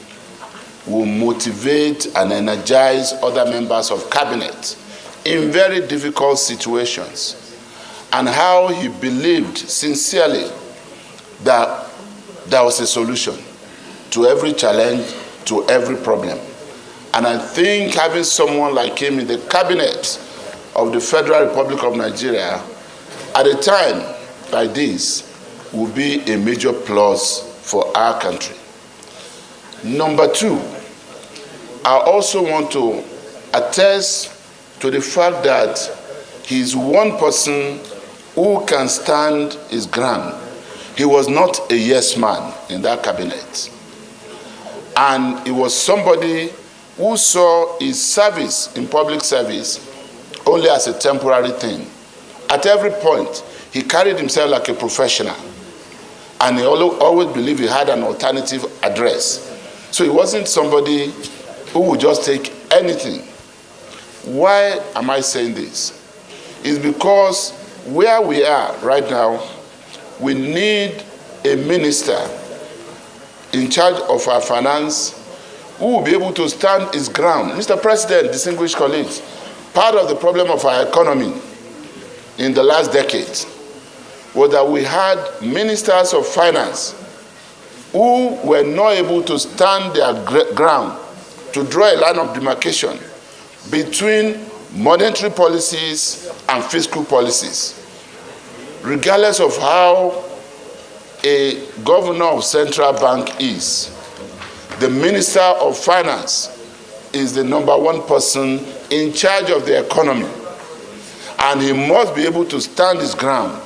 will motivate and energize other members of cabinet in very difficult situations, and how he believed sincerely that there was a solution to every challenge, to every problem. And I think having someone like him in the cabinet of the Federal Republic of Nigeria at a time like this will be a major plus for our country. Number 2, I also want to attest to the fact that he's one person who can stand his ground. He was not a yes man in that cabinet. And he was somebody who saw his service in public service only as a temporary thing. At every point, he carried himself like a professional. And he always believed he had an alternative address. So he wasn't somebody who would just take anything. Why am I saying this? It's because where we are right now, we need a minister in charge of our finance who will be able to stand his ground. Mr. President, distinguished colleagues, part of the problem of our economy in the last decade was that we had ministers of finance who were not able to stand their ground to draw a line of demarcation between monetary policies and fiscal policies. Regardless of how a governor of central bank is, the minister of finance is the #1 person in charge of the economy. And he must be able to stand his ground.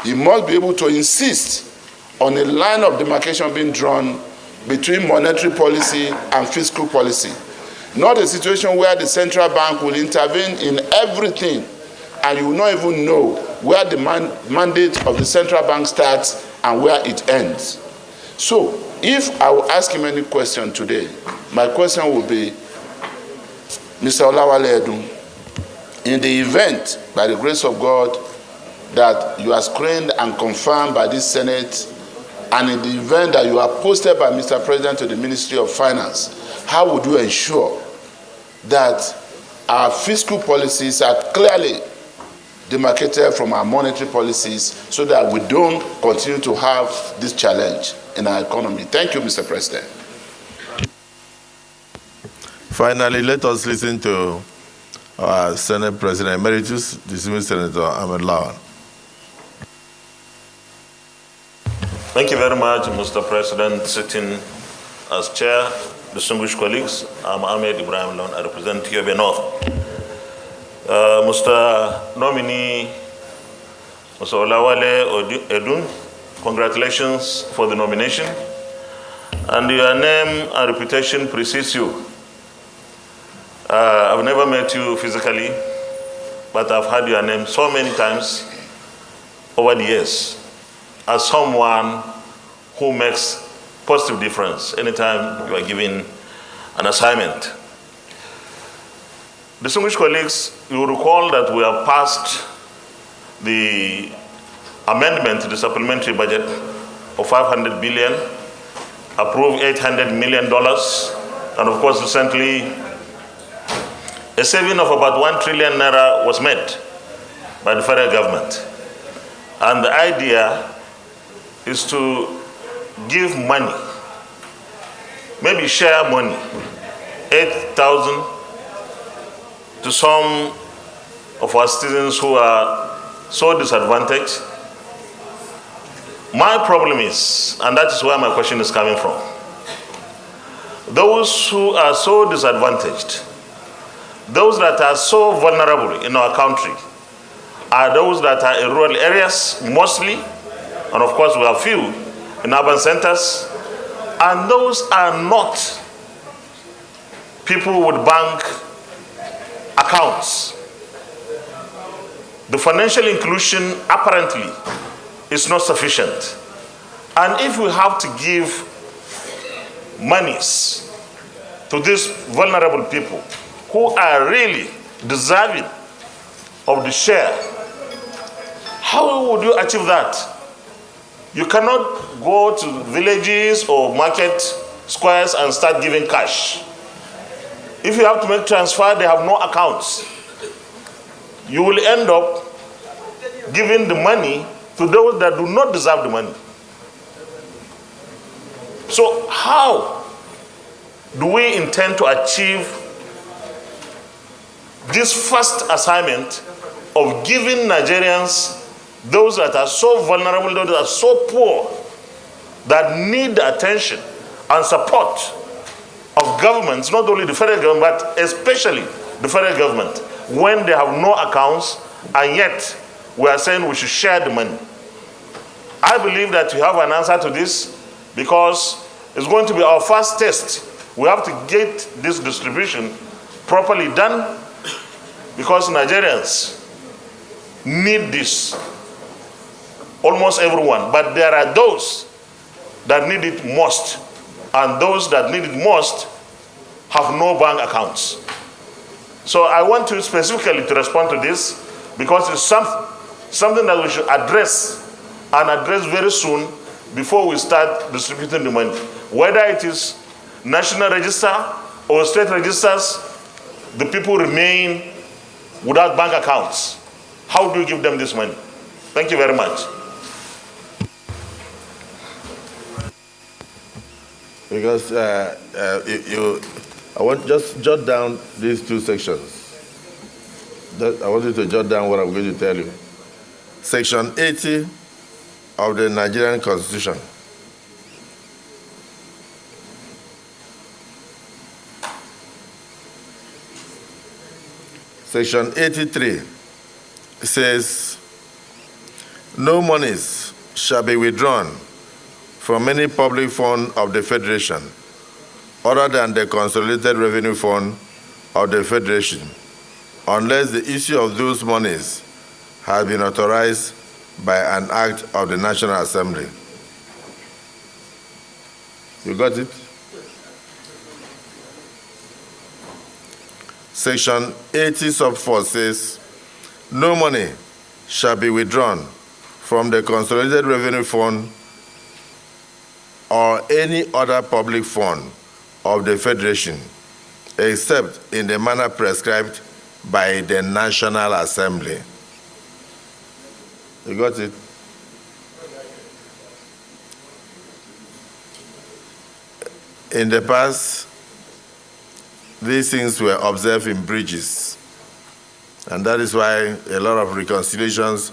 He must be able to insist on a line of demarcation being drawn between monetary policy and fiscal policy. Not a situation where the central bank will intervene in everything and you will not even know where the mandate of the central bank starts and where it ends. So, if I will ask him any question today, my question will be, Mr. Oluwale Edun, in the event, by the grace of God, that you are screened and confirmed by this Senate, and in the event that you are posted by Mr. President to the Ministry of Finance, how would you ensure that our fiscal policies are clearly demarcated from our monetary policies so that we don't continue to have this challenge in our economy? Thank you, Mr. President. Finally, let us listen to our Senate President Emeritus, distinguished Senator Ahmed Lawan. Thank you very much, Mr. President. Sitting as chair, distinguished colleagues, I'm Ahmed Ibrahim Lawan. I represent Yobe North. Mr. Nominee, Mr. Oluwale Edun, congratulations for the nomination. And your name and reputation precedes you. I've never met you physically, but I've heard your name so many times over the years as someone who makes positive difference anytime you are given an assignment. Distinguished colleagues, you will recall that we have passed the amendment to the supplementary budget of $500 billion, approved $800 million And of course, recently, a saving of about 1 trillion naira was made by the federal government. And the idea is to give money, maybe share money, 8,000 to some of our students who are so disadvantaged. My problem is, and that is where my question is coming from, those who are so disadvantaged, those that are so vulnerable in our country, are those that are in rural areas mostly, and of course we have few in urban centers, and those are not people with bank accounts. The financial inclusion apparently is not sufficient. And if we have to give monies to these vulnerable people who are really deserving of the share, how would you achieve that? You cannot go to villages or market squares and start giving cash. If you have to make transfer, they have no accounts. You will end up giving the money to those that do not deserve the money. So how do we intend to achieve this first assignment of giving Nigerians, those that are so vulnerable, those that are so poor, that need the attention and support of governments, not only the federal government, but especially the federal government, when they have no accounts, and yet we are saying we should share the money? I believe that you have an answer to this, because it's going to be our first test. We have to get this distribution properly done, because Nigerians need this. Almost everyone, but there are those that need it most, and those that need it most have no bank accounts. So I want you specifically to respond to this, because it's something that we should address, and address very soon before we start distributing the money. Whether it is national register or state registers, the people remain without bank accounts. How do you give them this money? Thank you very much. Because I want just jot down these two sections. I want you to jot down what I'm going to tell you. Section 80 of the Nigerian Constitution. Section 83 says, no monies shall be withdrawn from any public fund of the Federation other than the Consolidated Revenue Fund of the Federation, unless the issue of those monies has been authorized by an act of the National Assembly. You got it? Section 80 sub 4 says, no money shall be withdrawn from the Consolidated Revenue Fund or any other public fund of the Federation, except in the manner prescribed by the National Assembly. You got it? In the past, these things were observed in bridges, and that is why a lot of reconciliations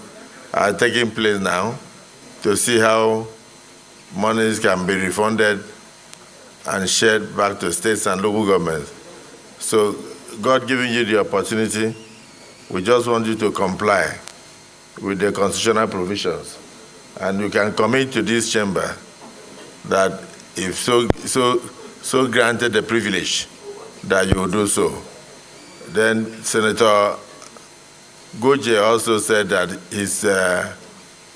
are taking place now to see how monies can be refunded and shared back to states and local governments. So God giving you the opportunity, we just want you to comply with the constitutional provisions. And you can commit to this chamber that if so granted the privilege, that you will do so. Then Senator Goje also said that his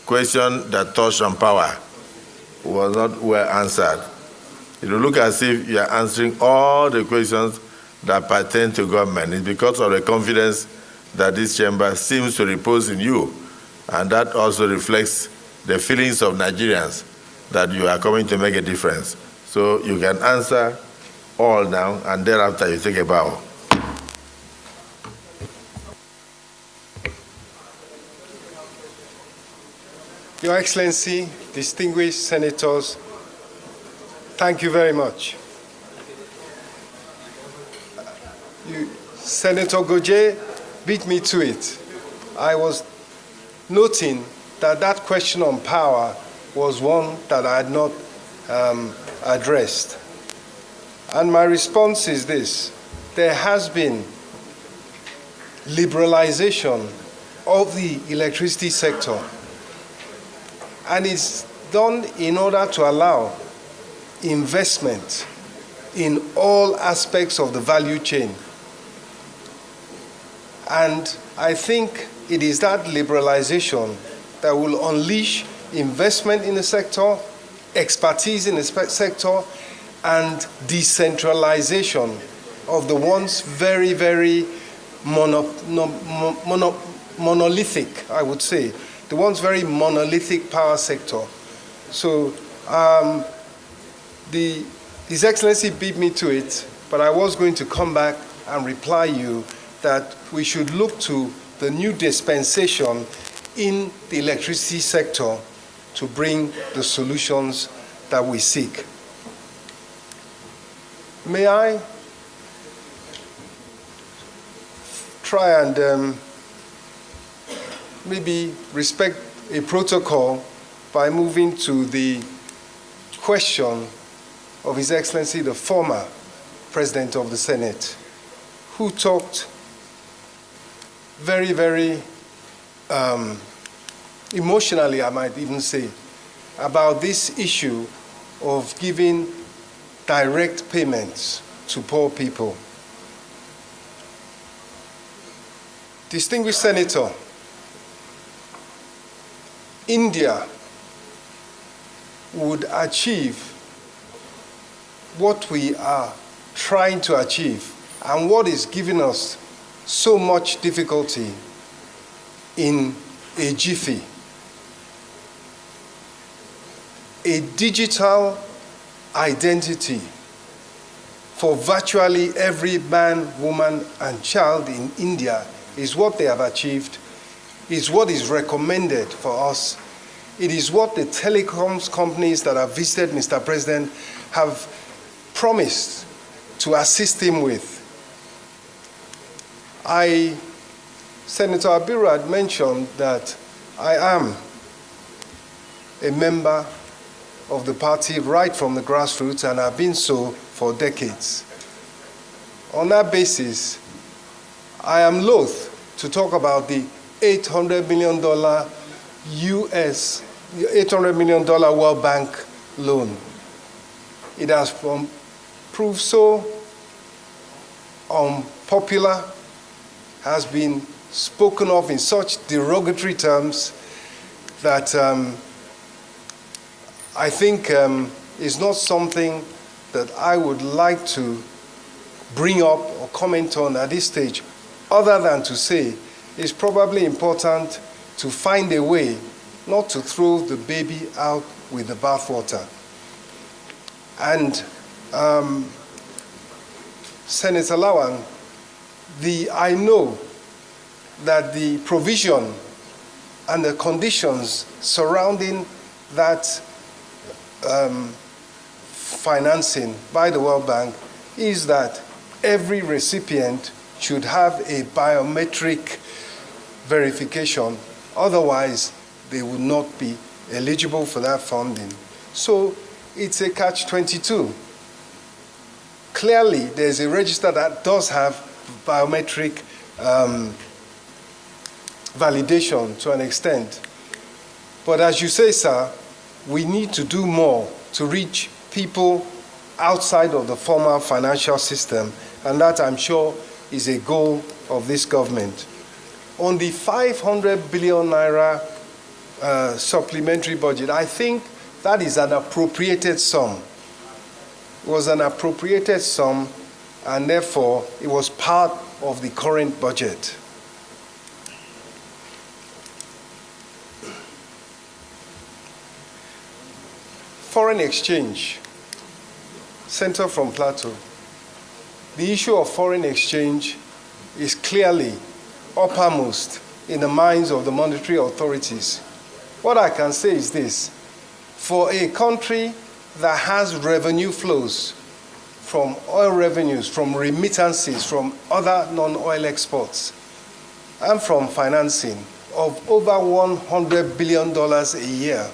question that touched on power was not well answered. It will look as if you are answering all the questions that pertain to government. It's because of the confidence that this chamber seems to repose in you, and that also reflects the feelings of Nigerians that you are coming to make a difference. So you can answer all now, and thereafter you take a bow. Your Excellency, distinguished senators, thank you very much. Senator Goje beat me to it. I was noting that that question on power was one that I had not addressed. And my response is this: there has been liberalization of the electricity sector, and it's done in order to allow investment in all aspects of the value chain. And I think it is that liberalization that will unleash investment in the sector, expertise in the sector, and decentralization of the once very, very monolithic, I would say, the once very monolithic power sector. So His Excellency beat me to it, but I was going to come back and reply you that we should look to the new dispensation in the electricity sector to bring the solutions that we seek. May I try and maybe respect a protocol by moving to the question of His Excellency, the former President of the Senate, who talked very, very emotionally, I might even say, about this issue of giving direct payments to poor people. Distinguished Senator, India would achieve what we are trying to achieve and what is giving us so much difficulty in a jiffy. A digital identity for virtually every man, woman, and child in India is what they have achieved, is what is recommended for us. It is what the telecoms companies that have visited Mr. President have promised to assist him with. Senator Abiru had mentioned that I am a member of the party right from the grassroots and have been so for decades. On that basis, I am loath to talk about the $800 million $800 million World Bank loan. It has proved so unpopular, has been spoken of in such derogatory terms that I think is not something that I would like to bring up or comment on at this stage, other than to say it's probably important to find a way not to throw the baby out with the bathwater. And Senator Lawan, I know that the provision and the conditions surrounding that financing by the World Bank is that every recipient should have a biometric verification. Otherwise, they would not be eligible for that funding. So it's a catch-22. Clearly, there's a register that does have biometric validation to an extent. But as you say, sir, we need to do more to reach people outside of the formal financial system, and that, I'm sure, is a goal of this government. On the 500 billion naira supplementary budget, I think that is an appropriated sum. It was an appropriated sum, and therefore it was part of the current budget. Foreign exchange, Center from Plateau. the issue of foreign exchange is clearly uppermost in the minds of the monetary authorities. What I can say is this: for a country that has revenue flows from oil revenues, from remittances, from other non-oil exports, and from financing of over $100 billion a year,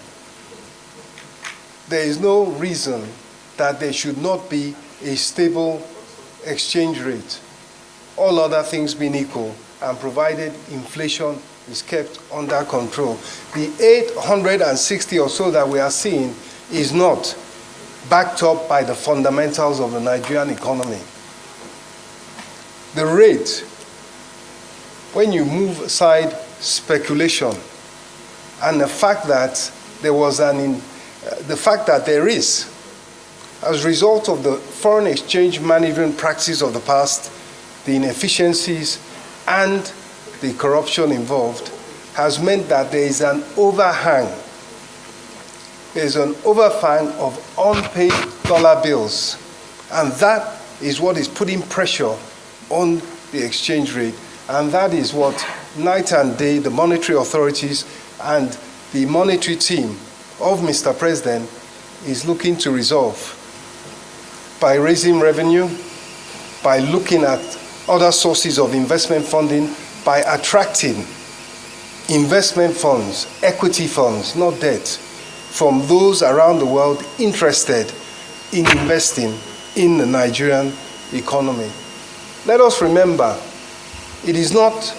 there is no reason that there should not be a stable exchange rate, all other things being equal, and provided inflation is kept under control. The 860 or so that we are seeing is not backed up by the fundamentals of the Nigerian economy. The rate, when you move aside speculation and the fact that there is, as a result of the foreign exchange management practice of the past, the inefficiencies and the corruption involved, has meant that there is an overhang. There's an overhang of unpaid dollar bills, and that is what is putting pressure on the exchange rate, and that is what night and day the monetary authorities and the monetary team of Mr. President is looking to resolve by raising revenue, by looking at other sources of investment funding, by attracting investment funds, equity funds, not debt, from those around the world interested in investing in the Nigerian economy. Let us remember, it is not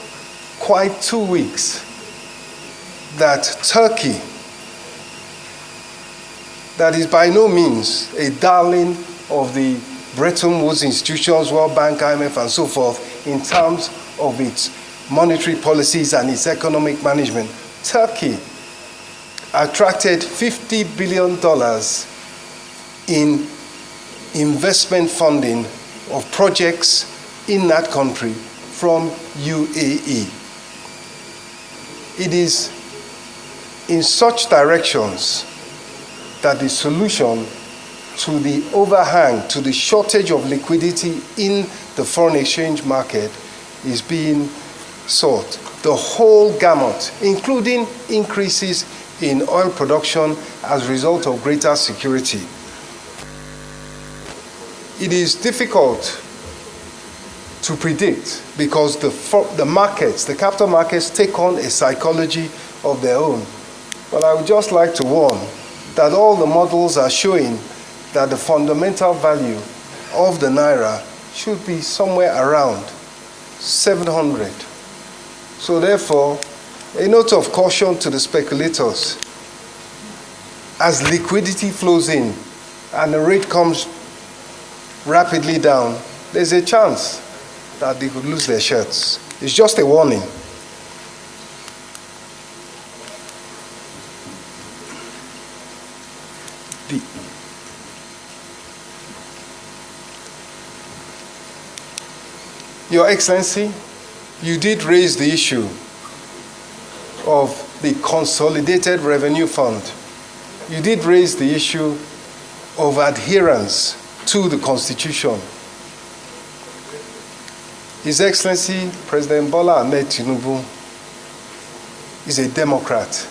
quite 2 weeks that Turkey, that is by no means a darling of the Bretton Woods institutions, World Bank, IMF, and so forth, in terms of its monetary policies and its economic management. Turkey attracted $50 billion in investment funding of projects in that country from UAE. It is in such directions that the solution to the overhang, to the shortage of liquidity in the foreign exchange market is being sought. The whole gamut, including increases in oil production as a result of greater security. It is difficult to predict because the markets, the capital markets, take on a psychology of their own. But I would just like to warn that all the models are showing that the fundamental value of the Naira should be somewhere around 700. So therefore, a note of caution to the speculators. As liquidity flows in and the rate comes rapidly down, there's a chance that they could lose their shirts. It's just a warning. Your Excellency, you did raise the issue of the Consolidated Revenue Fund. You did raise the issue of adherence to the Constitution. His Excellency, President Bola Ahmed Tinubu, is a Democrat.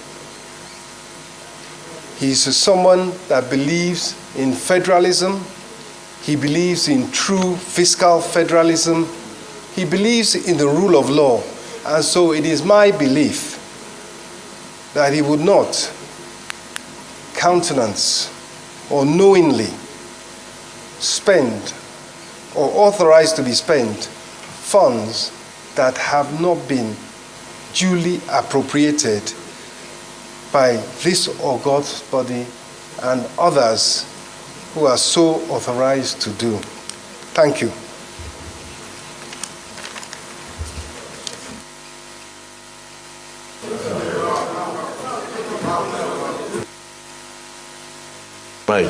He is someone that believes in federalism. He believes in true fiscal federalism. He believes in the rule of law. And so it is my belief that he would not countenance or knowingly spend or authorize to be spent funds that have not been duly appropriated by this august body and others who are so authorized to do. Thank you. Mike.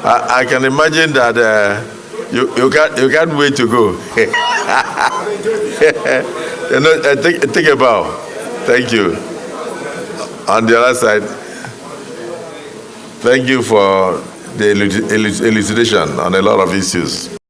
I can imagine that you can't wait to go. Take a bow. Thank you. On the other side. Thank you for the elucidation on a lot of issues.